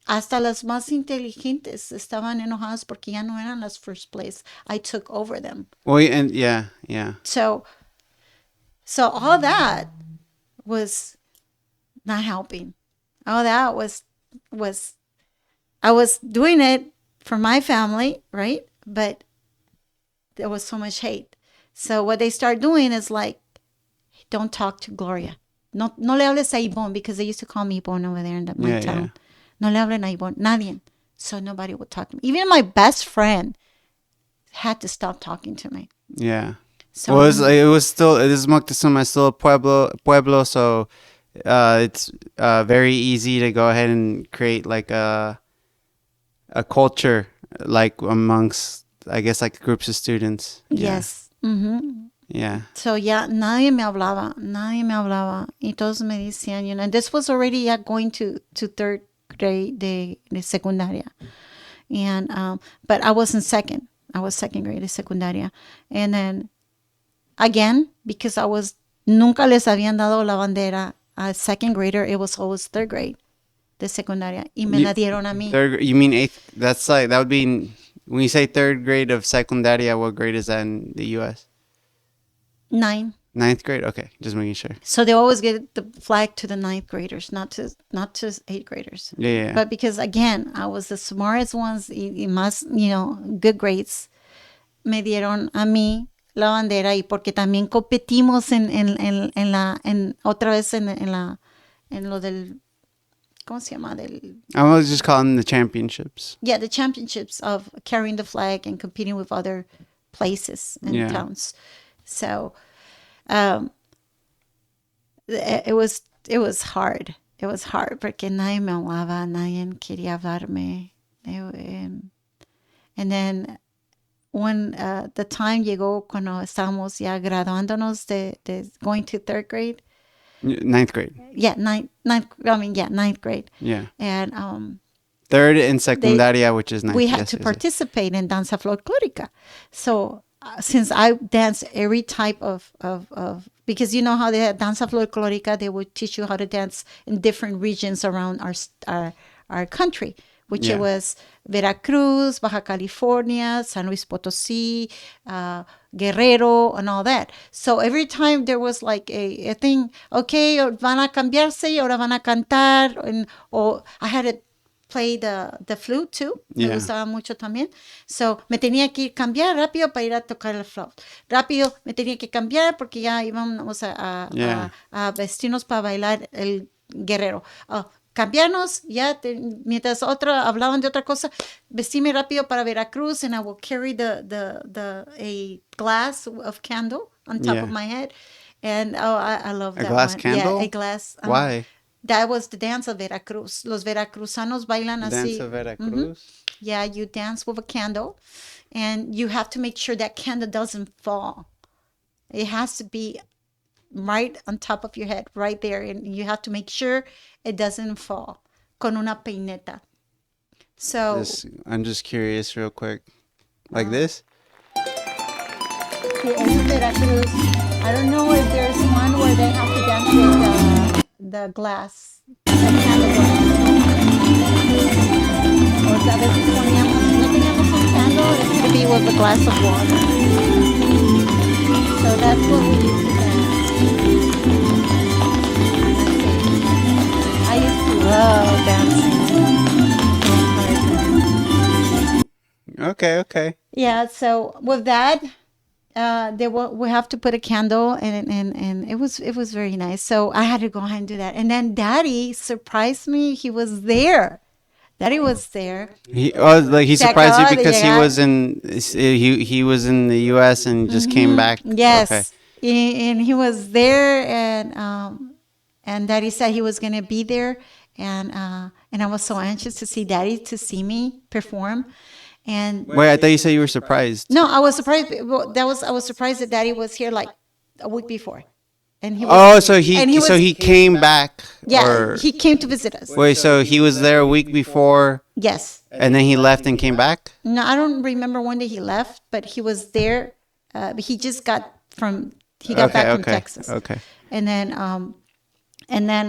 Hasta las más inteligentes estaban enojadas porque ya no eran las first place. I took over them. Well, and yeah, yeah. So all that was not helping. All that was I was doing it for my family, right? But there was so much hate. So what they start doing is like, don't talk to Gloria. No le hables a Ivonne, because they used to call me Ivonne over there in my town. No le hablen a Ivonne. Nadie. So nobody would talk to me. Even my best friend had to stop talking to me. Yeah. So Well, it was still, it is Moctezuma, is still a pueblo, so it's very easy to go ahead and create like a culture, like amongst, I guess, like groups of students. Yes. Mm-hmm. Yeah. So ya nadie me hablaba. Y todos me decían, and this was already going to third grade de secundaria. And but I was in second. I was second grade de secundaria. And then again, because nunca les habían dado la bandera a second grader, it was always third grade de secundaria. Y me la dieron a mí. You mean eighth? That's like, that would be, when you say third grade of secundaria, what grade is that in the U.S.? 9. Ninth grade? Okay, just making sure. So they always give the flag to the ninth graders, not to 8th graders. Yeah. But because again, I was the smartest ones, y más, good grades, me dieron a mí la bandera, y porque también competimos otra vez en lo del, ¿cómo se llama? I was just calling the championships. Yeah, the championships of carrying the flag and competing with other places and towns. So it was hard. It was hard porque nadie me hablaba, nadie quería hablarme. And then when the time llegó cuando estábamos ya graduándonos de going to third grade. Ninth grade. Yeah, ninth grade. Yeah. And third in secundaria, which is ninth. We had to participate in danza folclórica. So since I danced every type of because you know how they had danza folclórica, they would teach you how to dance in different regions around our country, which it was Veracruz, Baja California, San Luis Potosí, Guerrero, and all that. So every time there was like a thing, okay, van a cambiarse, ahora van a cantar, or I had to play the flute too. Me Yeah. gustaba mucho también. So, me tenía que ir cambiar rápido para ir a tocar el flute. Rápido me tenía que cambiar porque ya íbamos Yeah. a vestirnos para bailar el guerrero. Cambiarnos, ya, mientras hablaban de otra cosa, vestirme rápido para Veracruz, and I will carry a glass of candle on top of Yeah. my head. And I love A that glass one. candle? Yeah, a glass. Why? That was the dance of Veracruz. Los veracruzanos bailan Dance así. of Veracruz? Yeah, you dance with a candle, and you have to make sure that candle doesn't fall. It has to be right on top of your head, right there, and you have to make sure it doesn't fall. Con una peineta. So I'm just curious, real quick. Like this? the end of Veracruz, I don't know if there's one where they have to dance with the glass, the candle glass. O a veces poníamos, no teníamos un candle, it could be with a glass of water. So that's what we used to dance. I used to love dancing. Okay. Yeah, so with that, we have to put a candle, and it was very nice. So I had to go ahead and do that. And then Daddy surprised me. He was there. Daddy was there. He surprised you because he was in the U.S. and just came back. Yes, Okay. and he was there, and Daddy said he was gonna be there, and I was so anxious to see Daddy, to see me perform. And Wait, I thought you said you were surprised. no, I was surprised. Well, I was surprised that Daddy was here like a week before, and he was. Oh, so he came back. Yeah, or, he came to visit us. wait, so he was there a week before, Yes. and then he left and came back. No, I don't remember when day he left, but he was there. He just got back from Texas. Okay. And then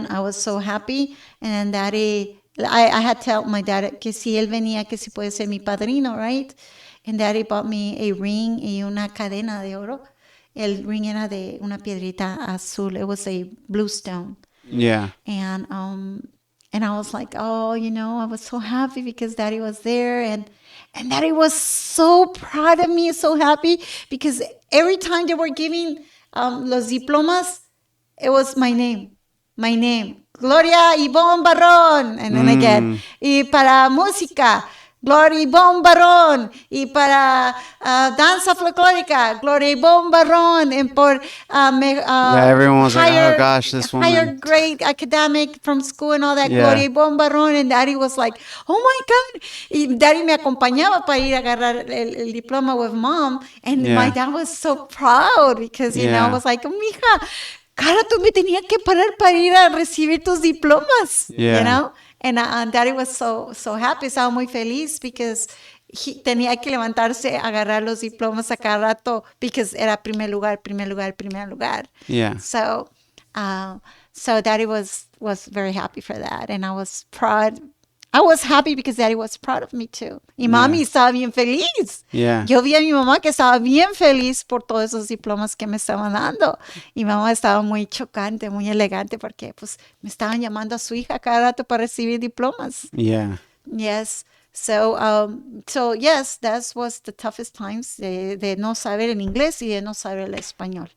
I was so happy, and then Daddy. I had to tell my dad que si él venía, que si puede ser mi padrino, right? And Daddy bought me a ring y una cadena de oro. El ring era de una piedrita azul. It was a blue stone. Yeah. And I was like, oh, I was so happy because Daddy was there, and Daddy was so proud of me, so happy, because every time they were giving los diplomas, it was my name. Gloria Ivonne Barron. And then again, y para música, Gloria Ivonne Barron. Y para danza folclórica, Gloria Ivonne Barron. And por everyone was like, oh gosh, this woman. Higher grade academic from school and all that, Yeah. Gloria Ivonne Barron. And Daddy was like, oh my God. Y Daddy me acompañaba para ir a agarrar el diploma with Mom. And my dad was so proud because, I was like, mija, cara, tú me tenías que parar para ir a recibir tus diplomas, And Daddy was so happy, estaba muy feliz because tenía que levantarse, agarrar los diplomas a cada rato because era primer lugar. Yeah. So Daddy was very happy for that, and I was proud. I was happy because Daddy was proud of me too. Y Mami estaba bien feliz. Yeah. Yo vi a mi mamá que estaba bien feliz por todos esos diplomas que me estaban dando. Y mamá estaba muy chocante, muy elegante porque pues me estaban llamando a su hija cada rato para recibir diplomas. Yeah. Yes. So yes, that was the toughest times de no saber el inglés y de no saber el español.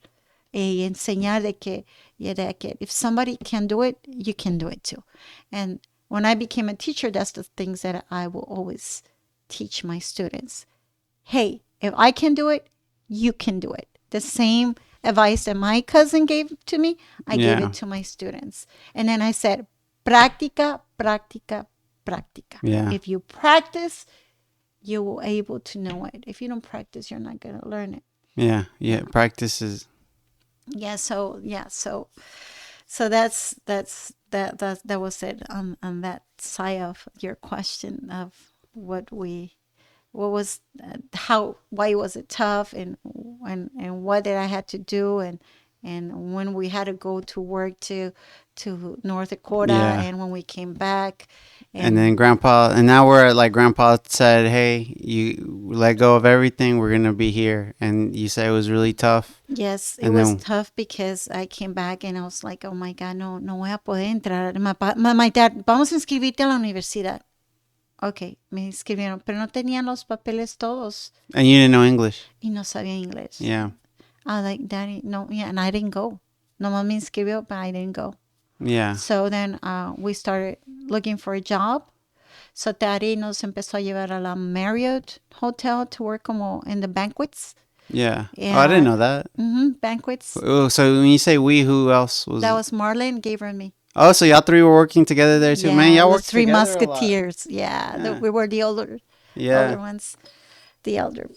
Y enseñar de que if somebody can do it, you can do it too. And when I became a teacher, that's the things that I will always teach my students. Hey, if I can do it, you can do it. The same advice that my cousin gave to me, I gave it to my students. And then I said, práctica, práctica, práctica. Yeah. If you practice, you will be able to know it. If you don't practice, you're not going to learn it. Yeah. Practice is. Yeah. So that was it on that side of your question of why was it tough, and what did I had to do, and when we had to go to work to North Dakota, and when we came back. And then now we're at, like, Grandpa said, hey, you let go of everything, we're going to be here. And you said it was really tough. Yes, it was tough because I came back and I was like, oh my God, no voy a poder entrar. My dad, vamos a inscribirte a la universidad. Ok, me inscribieron, pero no tenían los papeles todos And you didn't know English. y no sabía inglés. Yeah. I like, Daddy, no, yeah, and I didn't go. Nomás me inscribió, but I didn't go. Yeah. So then we started looking for a job. So Daddy nos empezó a llevar a la Marriott Hotel to work como in the banquets. Yeah. Oh, I didn't know that. Banquets. Oh, so when you say we, who else was? That was Marlene, Gabriel, and me. Oh, so y'all three were working together there too. Yeah, Man, y'all the worked three together a lot. musketeers. Yeah, Yeah. we were the older Yeah. ones, the elder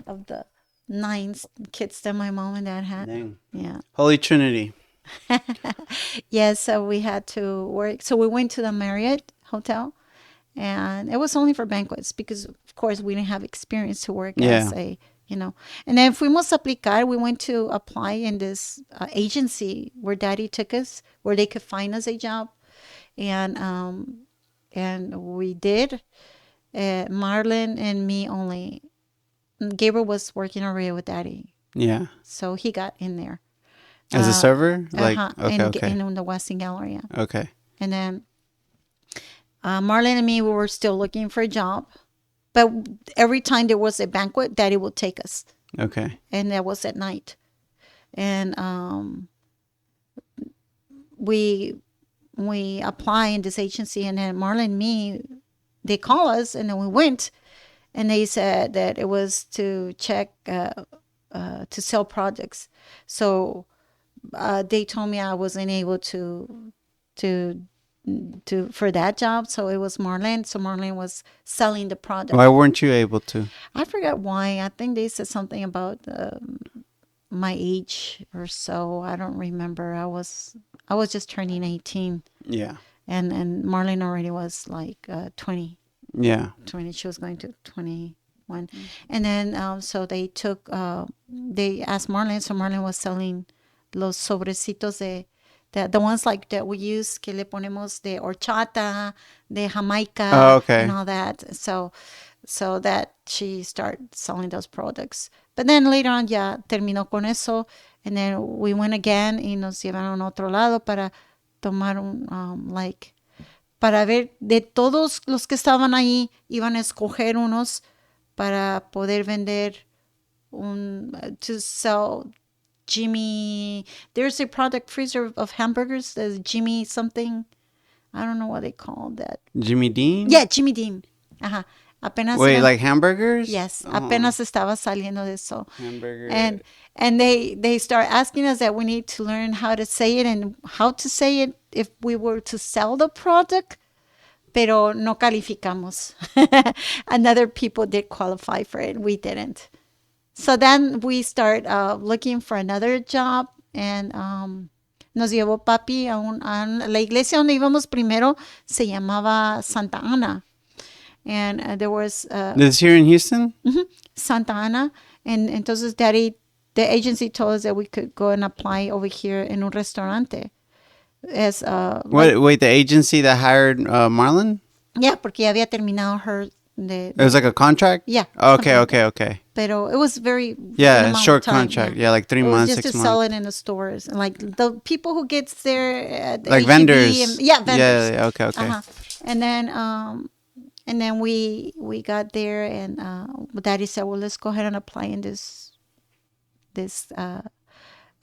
of the 9 kids that my mom and dad had. Dang. Yeah. Holy Trinity. Yeah, so we had to work. So we went to the Marriott Hotel, and it was only for banquets because, of course, we didn't have experience to work as a, And then fuimos a aplicar. We went to apply in this agency where Daddy took us, where they could find us a job, and we did. Marlon and me only. Gabriel was working already with Daddy, Yeah. so he got in there. As a server? Like, okay. In the Westin Galleria. Okay. And then Marlon and me, we were still looking for a job. But every time there was a banquet, Daddy would take us. Okay. And that was at night. And we apply in this agency. And then Marlon and me, they call us. And then we went. And they said that it was to check, to sell products. So they told me I wasn't able to for that job, so it was Marlene. So Marlene was selling the product. Why weren't you able to? I forgot why. I think they said something about my age or so. I don't remember. I was just turning 18. Yeah. And Marlene already was like 20. Yeah. 20. She was going to 21. And then so they took. They asked Marlene. So Marlene was selling los sobrecitos the ones like that we use, que le ponemos de horchata, de Jamaica, and all that. So that she started selling those products. But then later on ya terminó con eso, and then we went again y nos llevaron a otro lado para tomar para ver de todos los que estaban ahí, iban a escoger unos para poder vender to sell Jimmy. There's a product freezer of hamburgers. There's Jimmy something. I don't know what they call that. Jimmy Dean? Yeah, Jimmy Dean. Ajá. Apenas Wait, like hamburgers? Yes. Oh. Apenas estaba saliendo de eso. Hamburger. And they start asking us that we need to learn how to say it and how to say it if we were to sell the product. Pero no calificamos. And other people did qualify for it. We didn't. So then we start looking for another job, and nos llevó papi a la iglesia donde íbamos primero se llamaba Santa Ana, and there was this here in Houston? Santa Ana, and entonces Daddy, the agency told us that we could go and apply over here in un restaurante. As wait, the agency that hired Marlon? Yeah, porque ya había terminado her. It was like a contract? Yeah. Okay. Pero it was very short contract. Yeah, like 3 months, 6 months. Just to sell it in the stores. Like the people who gets there, like H-E-B vendors. vendors. Yeah, okay. And then we got there, and Daddy said, well, let's go ahead and apply in this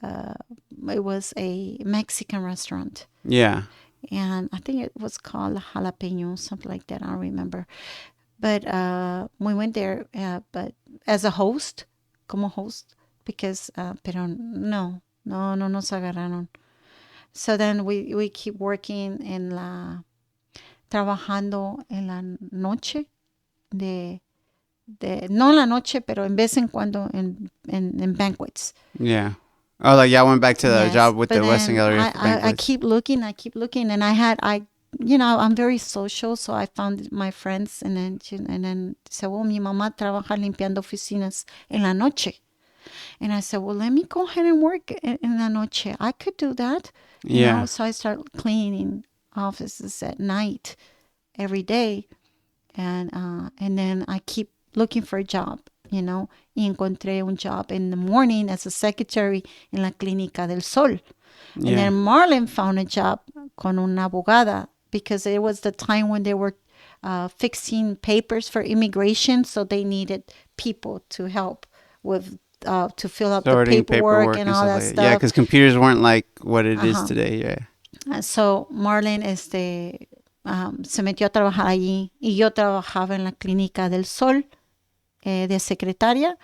it was a Mexican restaurant. Yeah. And I think it was called Jalapeno, something like that. I don't remember. But we went there, but as a host, como host, because, pero no nos agarraron. So then we keep working trabajando en la noche, no en la noche, pero en vez en cuando en banquets. Yeah. Oh, like y'all went back to the job with the Westin Galleria. I keep looking, and I'm very social, so I found my friends, and then said, well, mi mamá trabaja limpiando oficinas en la noche. And I said, well, let me go ahead and work in la noche. I could do that. You know? So I started cleaning offices at night every day. And then I keep looking for a job, y encontré un job in the morning as a secretary in la Clínica del Sol. And then Marlon found a job con una abogada, because it was the time when they were fixing papers for immigration, so they needed people to help with to fill out the paperwork and all stuff that like that. Yeah, stuff. because computers weren't like what it is Ajá. today. Yeah. So Marlene se metió a trabajar allí y yo trabajaba en la Clínica del Sol de secretaria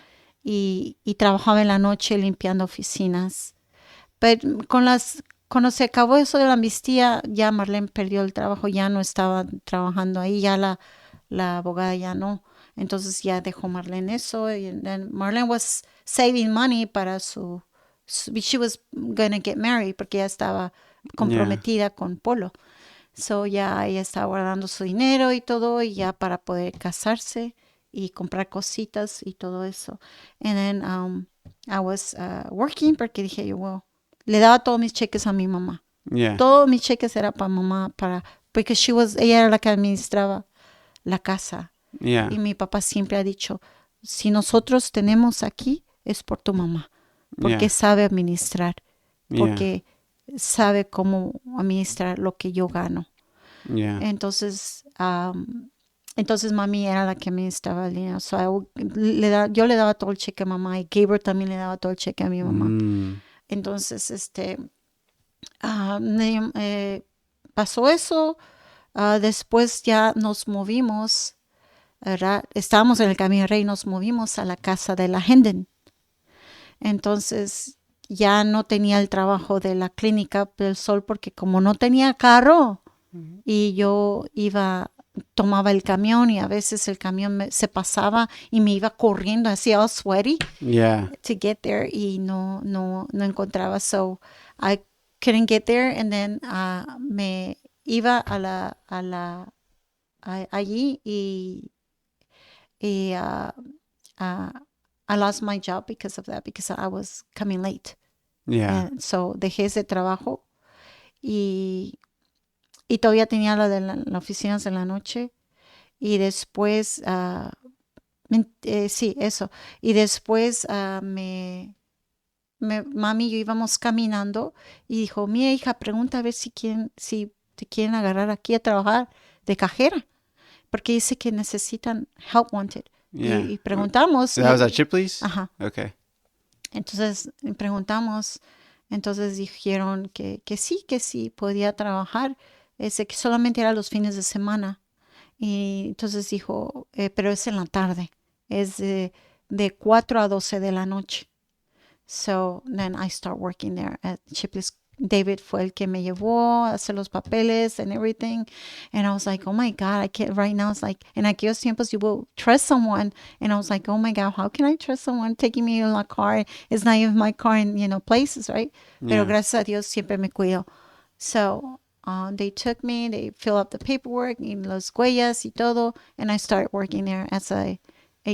y trabajaba en la noche limpiando oficinas. Pero cuando se acabó eso de la amnistía, ya Marlene perdió el trabajo, ya no estaba trabajando ahí, ya la abogada ya no. Entonces ya dejó Marlene eso. Y then Marlene was saving money para she was going to get married porque ya estaba comprometida con Polo. So ya ella estaba guardando su dinero y todo, y ya para poder casarse y comprar cositas y todo eso. And then I was working porque dije, well, le daba todos mis cheques a mi mamá. Yeah. Todos mis cheques era para mamá, porque ella era la que administraba la casa. Yeah. Y mi papá siempre ha dicho, si nosotros tenemos aquí, es por tu mamá, porque sabe administrar, porque sabe cómo administrar lo que yo gano. Yeah. Entonces mami era la que administraba el dinero. So yo le daba todo el cheque a mamá y Gabriel también le daba todo el cheque a mi mamá. Entonces, pasó eso. Después ya nos movimos, ¿verdad? Estábamos en el Camino Rey y nos movimos a la casa de la Hendon. Entonces ya no tenía el trabajo de la Clínica del Sol porque como no tenía carro y yo tomaba el camión y a veces el camión se pasaba y me iba corriendo así all sweaty to get there y no encontraba. So I couldn't get there, and then me iba allí y I lost my job because of that, because I was coming late. Yeah. And so dejé ese trabajo y todavía tenía la de las oficinas en la noche. Y después, sí, eso. Y después mami y yo íbamos caminando y dijo, mi hija, pregunta a ver si te quieren agarrar aquí a trabajar de cajera, porque dice que necesitan help wanted. Yeah. Y preguntamos. So that was at Chipley's? Ajá. Okay. Entonces preguntamos, entonces dijeron que sí, podía trabajar, que solamente era los fines de semana. Y entonces dijo, pero es en la tarde, es de 4 a 12 de la noche. So then I start working there at Chipley's. David fue el que me llevó a hacer los papeles and everything. And I was like, oh my God, I can't, right now it's like, en aquellos tiempos you will trust someone. And I was like, oh my God, how can I trust someone taking me in a car? It's not even my car in, places, right? Pero gracias a Dios siempre me cuido. So they took me, they fill up the paperwork, and los huellas y todo. And I started working there as a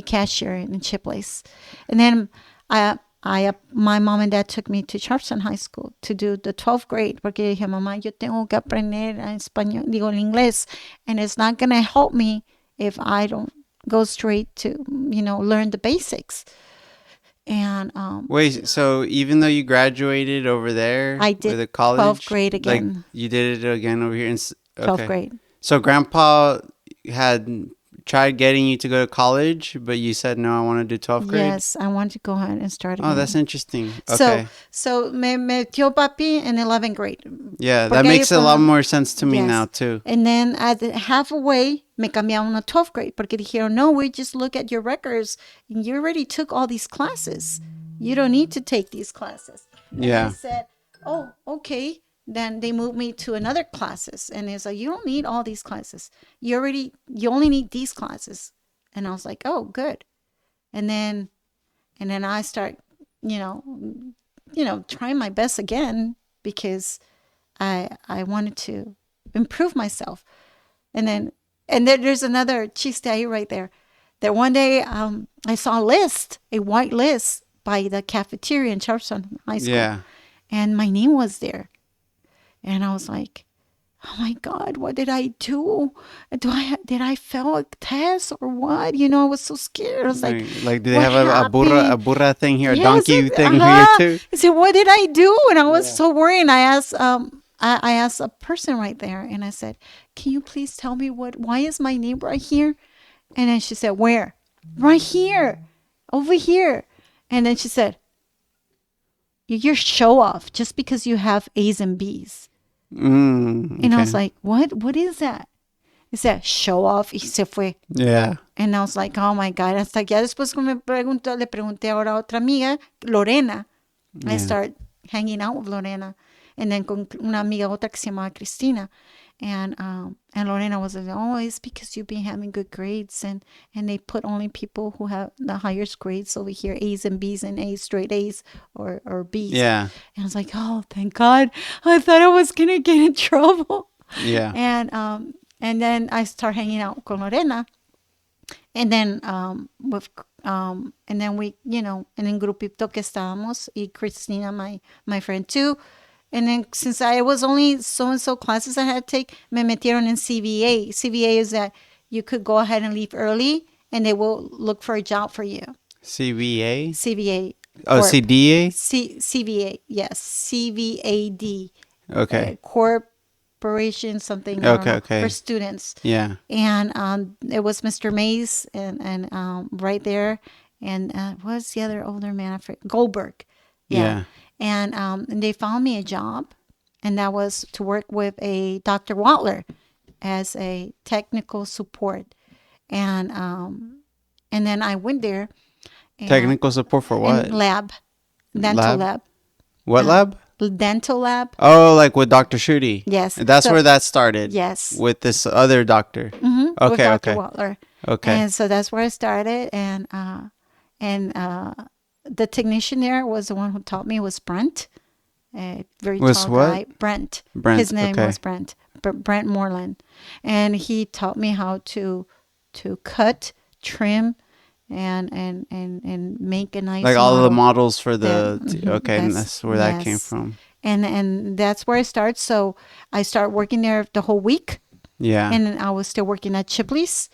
cashier in Chipley's. And then my mom and dad took me to Charleston High School to do the 12th grade, porque dije, mamá, yo tengo que aprender español, el inglés, and it's not going to help me if I don't go straight to, learn the basics. And wait, so even though you graduated over there, I did with the college, 12th grade again. like you did it again over here in 12th grade. So Grandpa had tried getting you to go to college, but you said, no, I want to do 12th grade? Yes, I want to go ahead and start again. Oh, that's interesting. Okay. So me metió papi in 11th grade. Yeah, that makes a lot more sense to me now, too. And then at halfway, me cambiaron a 12th grade, porque dijeron, no, we just look at your records, and you already took all these classes. You don't need to take these classes. And I said, oh, okay. Then they moved me to another classes, and it's like, you don't need all these classes. You only need these classes. And I was like, oh, good. And then I start, trying my best again, because I wanted to improve myself. And then there's another chiste ahí right there. That one day I saw a white list by the cafeteria in Charleston High School. Yeah. And my name was there. And I was like, oh my God, what did I do? Did I fail a test or what? I was so scared. I was like, did they have a burra thing here, a donkey thing here too? I said, what did I do? And I was so worried. And I asked I asked a person right there, and I said, "Can you please tell me why is my name right here?" And then she said, "Where?" "Right here, over here." And then she said, "You're show off just because you have A's and B's." And I was Okay. like, "What? What is that?" He said, "Show off," y se fue. Yeah. And I was like, "Oh my God." Hasta ya después que le pregunté ahora a otra amiga, Lorena. I Yeah. started hanging out with Lorena. And then con una amiga otra que se llamaba Cristina. And Lorena was like, "Oh, it's because you've been having good grades, and they put only people who have the highest grades over here, A's and B's and A's, straight A's or B's." Yeah. And I was like, "Oh, thank God. I thought I was gonna get in trouble." Yeah. And then I start hanging out con Lorena, and then and then we, en el grupito que estábamos, y Christina, my friend too. And then since I was only so and so classes I had to take, me metieron in CVA. CVA is that you could go ahead and leave early, and they will look for a job for you. CVA. CVA. Oh, Corp. CDA. CVA. Yes, CVAD. Okay. Corporation something, I don't Okay. know, for Okay. students. Yeah. And it was Mr. Mays, and right there, and what's the other older man? I forget. Goldberg. Yeah. Yeah. And they found me a job, and that was to work with a Dr. Watler as a technical support. And then I went there, and Technical support for in what? lab, dental Lab. lab, What uh, lab? dental lab. Oh, like with Dr. Schudy. Yes. That's So where that started. yes, With this other doctor. with Okay. Dr. Okay. Watler. Okay. And so that's where I started. And the technician there was the one who taught me, was Brent, a very Was tall what? guy. Brent. His Brent. name Okay. was Brent. Brent Moreland. And he taught me how to cut, trim, and make a nice Like all of the model. models for That the. Okay, and that's that's where that came yes. from. And that's where I start. So I start working there the whole week, Yeah. and I was still working at Chipley's.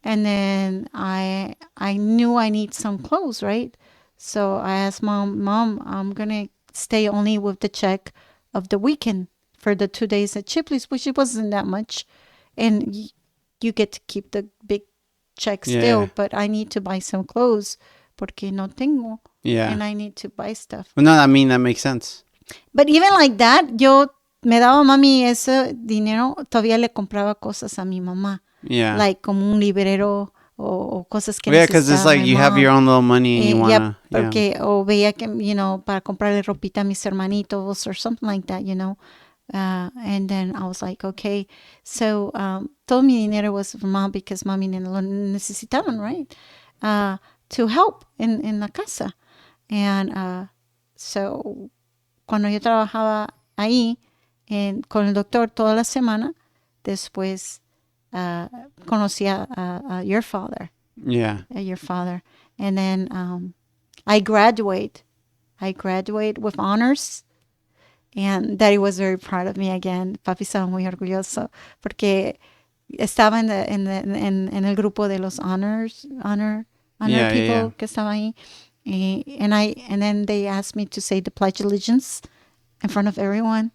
And then I knew I need some clothes, right? So I asked Mom, I'm gonna stay only with the check of the weekend for the 2 days at Chipley's, which it wasn't that much, and you get to keep the big check Yeah. still. But I need to buy some clothes porque no tengo, Yeah. and I need to buy stuff. Well, no, I mean that makes sense. But even like that, yo me daba mami ese dinero, todavía le compraba cosas a mi mamá. Yeah. Like como un librero o cosas que Yeah, because it's necesitaba like my you have mom. your own little money and you Yeah, wanna. Yeah. porque o veía que, para comprarle ropita a mis hermanitos or something like that. And then I was like, okay. So todo mi dinero was for mom because mami lo necesitaban, right? To help in la casa. And so cuando yo trabajaba ahí con el doctor toda la semana, después conocí a your father. Yeah. Your father. And then I graduate with honors. And Daddy was very proud of me again. Papi estaba muy orgulloso porque estaba en el grupo de los honor Yeah, people yeah. que estaba ahí. And then they asked me to say the Pledge of Allegiance in front of everyone.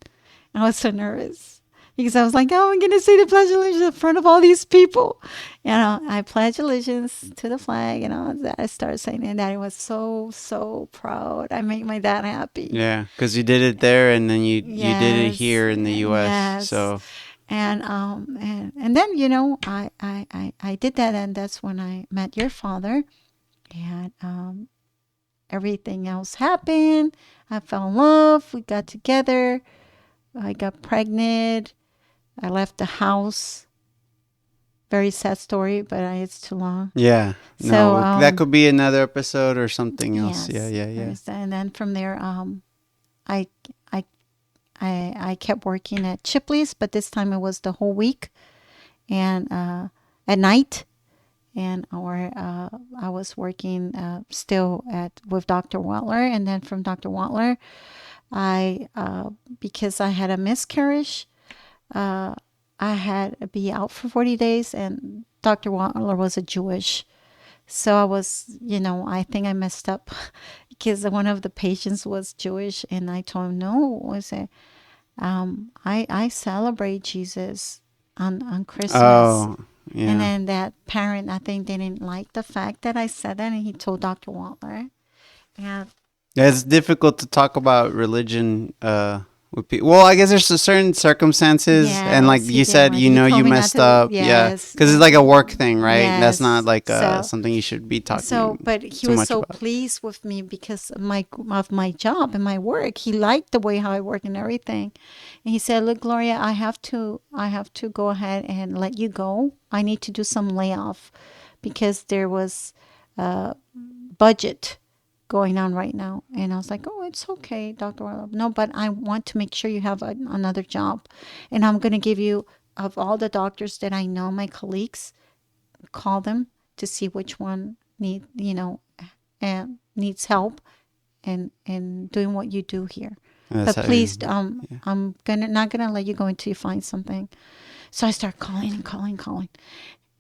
I was so nervous because I was like, "Oh, I'm going to say the Pledge of Allegiance in front of all these people." I pledge allegiance to the flag, I started saying it, and Daddy was so, so proud. I made my dad happy. Yeah, because you did it there and then you did it Yes, here in the U.S. yes. So And then I did that, and that's when I met your father, and everything else happened. I fell in love. We got together. I got pregnant. I left the house. Very sad story, but it's too long. yeah, So no, that could be another episode or something else. yes, Yeah. and then from there, I I I kept working at Chipley's, but this time it was the whole week, and at night, and I was working still with Dr. Watler, and then from Dr. Watler, I because I had a miscarriage, I had to be out for 40 days, and Dr. Watler was a Jewish. So I was, I think I messed up because one of the patients was Jewish, and I told him no. I said, I celebrate Jesus on Christmas. Oh, And yeah. then that parent, I think, didn't like the fact that I said that, and he told Dr. Walter. And Yeah, it's difficult to talk about religion with people. Well, I guess there's certain circumstances, and like yes, he you didn't said, like. He you told me not messed to. up. Yeah, Yes, because it's like a work thing, right? That's not yes. like So something you should be so, talking but he too was much so about. pleased with me because of my job and my work. He liked the way how I work and everything. And he said, "Look, Gloria, I have to go ahead and let you go. I need to do some layoff because there was budget going on right now." And I was like, "Oh, it's okay, Dr. Orlov. No, but I want to make sure you have another job. And I'm going to give you, of all the doctors that I know, my colleagues, call them to see which one needs help and doing what you do here. That's But how you. please, I'm gonna not gonna let you go until you find something." So I start calling and calling.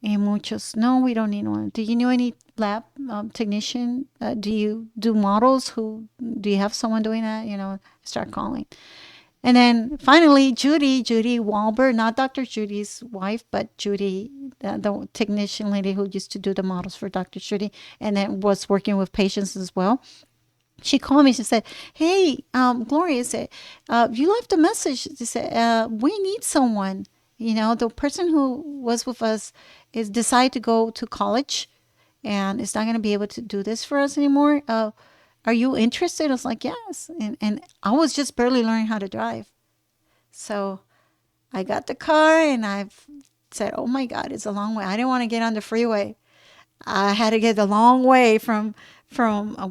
And muchos, no, we don't need one. Do you know any lab technician? Do you do models? Who do you have someone doing that? Start calling. And then finally, Judy Walber, not Dr. Judy's wife, but Judy, the technician lady who used to do the models for Dr. Judy and then was working with patients as well. She called me. She said, "Hey, Gloria said, you left a message." She said, "We need someone. The person who was with us is decided to go to college and is not going to be able to do this for us anymore. Are you interested?" I was like, "Yes." And I was just barely learning how to drive. So I got the car and I said, "Oh my God, it's a long way." I didn't want to get on the freeway. I had to get a long way from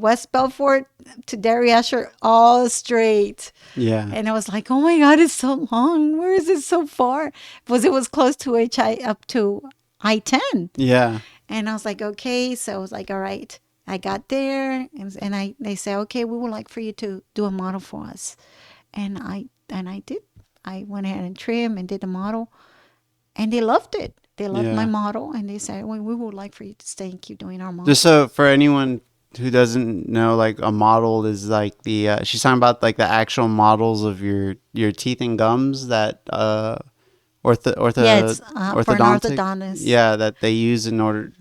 West Belfort to Darriasher all straight. Yeah, And I was like, "Oh my God, it's so long. Where is it so far?" Because it was close to HI up to I-10. yeah, And I was like, "Okay." So I was like, "All right." I got there and they said, "Okay, we would like for you to do a model for us." And I did. I went ahead and trimmed and did the model, and they loved it. They loved my yeah. model, and they said, "Well, we would like for you to stay and keep doing our Just models." so for anyone who doesn't know, like a model is like the she's talking about like the actual models of your teeth and gums that Yeah, it's for an orthodontic, orthodontist. yeah, that they use in order.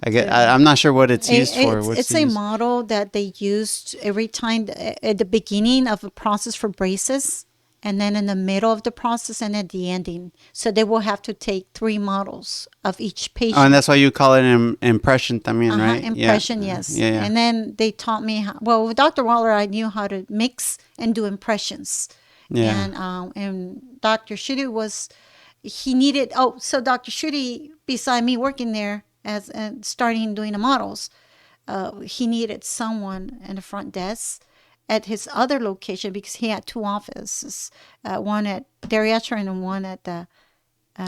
To I'm not sure what it's used for. it's What's it's it a used? model that they used every time at the beginning of a process for braces, and then in the middle of the process, and at the ending. So they will have to take 3 models of each Oh, and patient. that's why you call it an impression también, Uh-huh, right? Yeah, impression, yes. yeah, yeah, And then they taught me well, with Dr. Waller, I knew how to mix and do impressions. yeah, And Dr. Schudy he needed, so Dr. Schudy, beside me working there as and starting doing the models, he needed someone in the front desk at his other location because he had 2 offices, one at Dariatra and one at the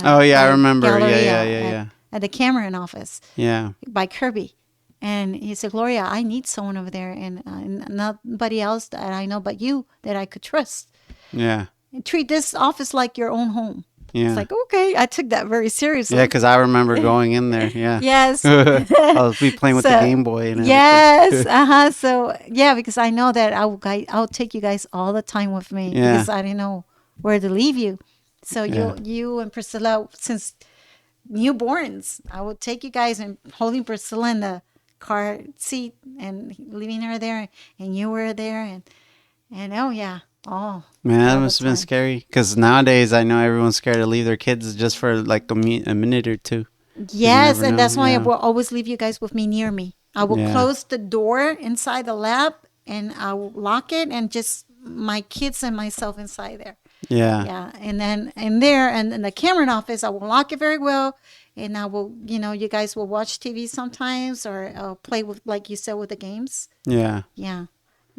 oh yeah, I remember. Yeah, yeah, Galleria yeah, yeah, at the Cameron office yeah, by Kirby. And he said, "Gloria, I need someone over there, and nobody else that I know but you that I could trust. yeah, And treat this office like your own home." It's yeah. like, okay, I took that very Yeah, seriously. because I remember going in there. Yeah, Yes. I'll be playing with the So, Game Boy and everything. yes. Uh-huh. So, yeah, because I know that I'll take you guys all the time with me Yeah, because I didn't know where to leave you. So yeah, you and Priscilla, since newborns, I would take you guys and holding Priscilla in the car seat and leaving her there, and you were there, and oh yeah, man, that all the must have been time. scary. Because nowadays, I know everyone's scared to leave their kids just for like a minute or two. Because you Yes, never and know. that's why I Yeah, will always leave you guys with me near me. I will yeah, close the door inside the lab and I will lock it and just my kids and myself inside there. yeah, Yeah, and then in there and in the Cameron office, I will lock it very well, and I will, you guys will watch TV sometimes or play with, like you said, with the games. yeah. Yeah,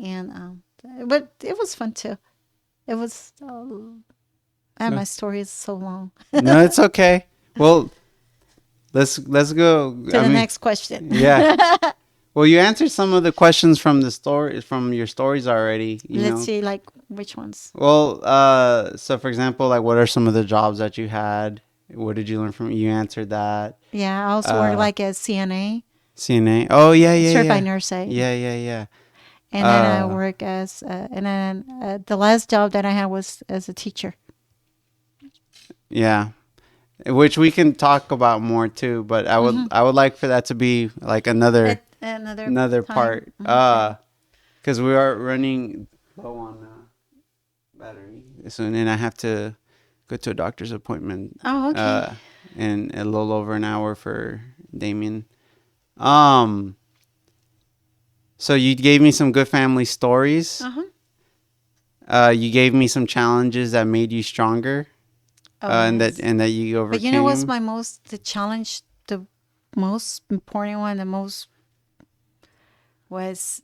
and but it was fun too. It was, and No, my story is so long. no, it's okay. Well, let's go. To I the mean, next question. yeah. Well, you answered some of the questions from the story from your stories already. You Let's know. see, like which ones. Well, so for example, like, what are some of the jobs that you had? What did you learn from? You answered that. Yeah, I also work Uh, like as CNA, CNA. Oh yeah, yeah, certified yeah, nurse aide. yeah, yeah, yeah. And then I work as, and then the last job that I had was as a teacher. Yeah, which we can talk about more too. But I would like for that to be like At another another time. part. Okay. Because we are running low on battery soon, and I have to go to a doctor's appointment. Oh, okay. In a little over an hour for Damien. Um. So you gave me some good family stories. Uh-huh. You gave me some challenges that made you stronger. Oh, yes. And that you But you know what's overcame. the challenge, the most important one, the most was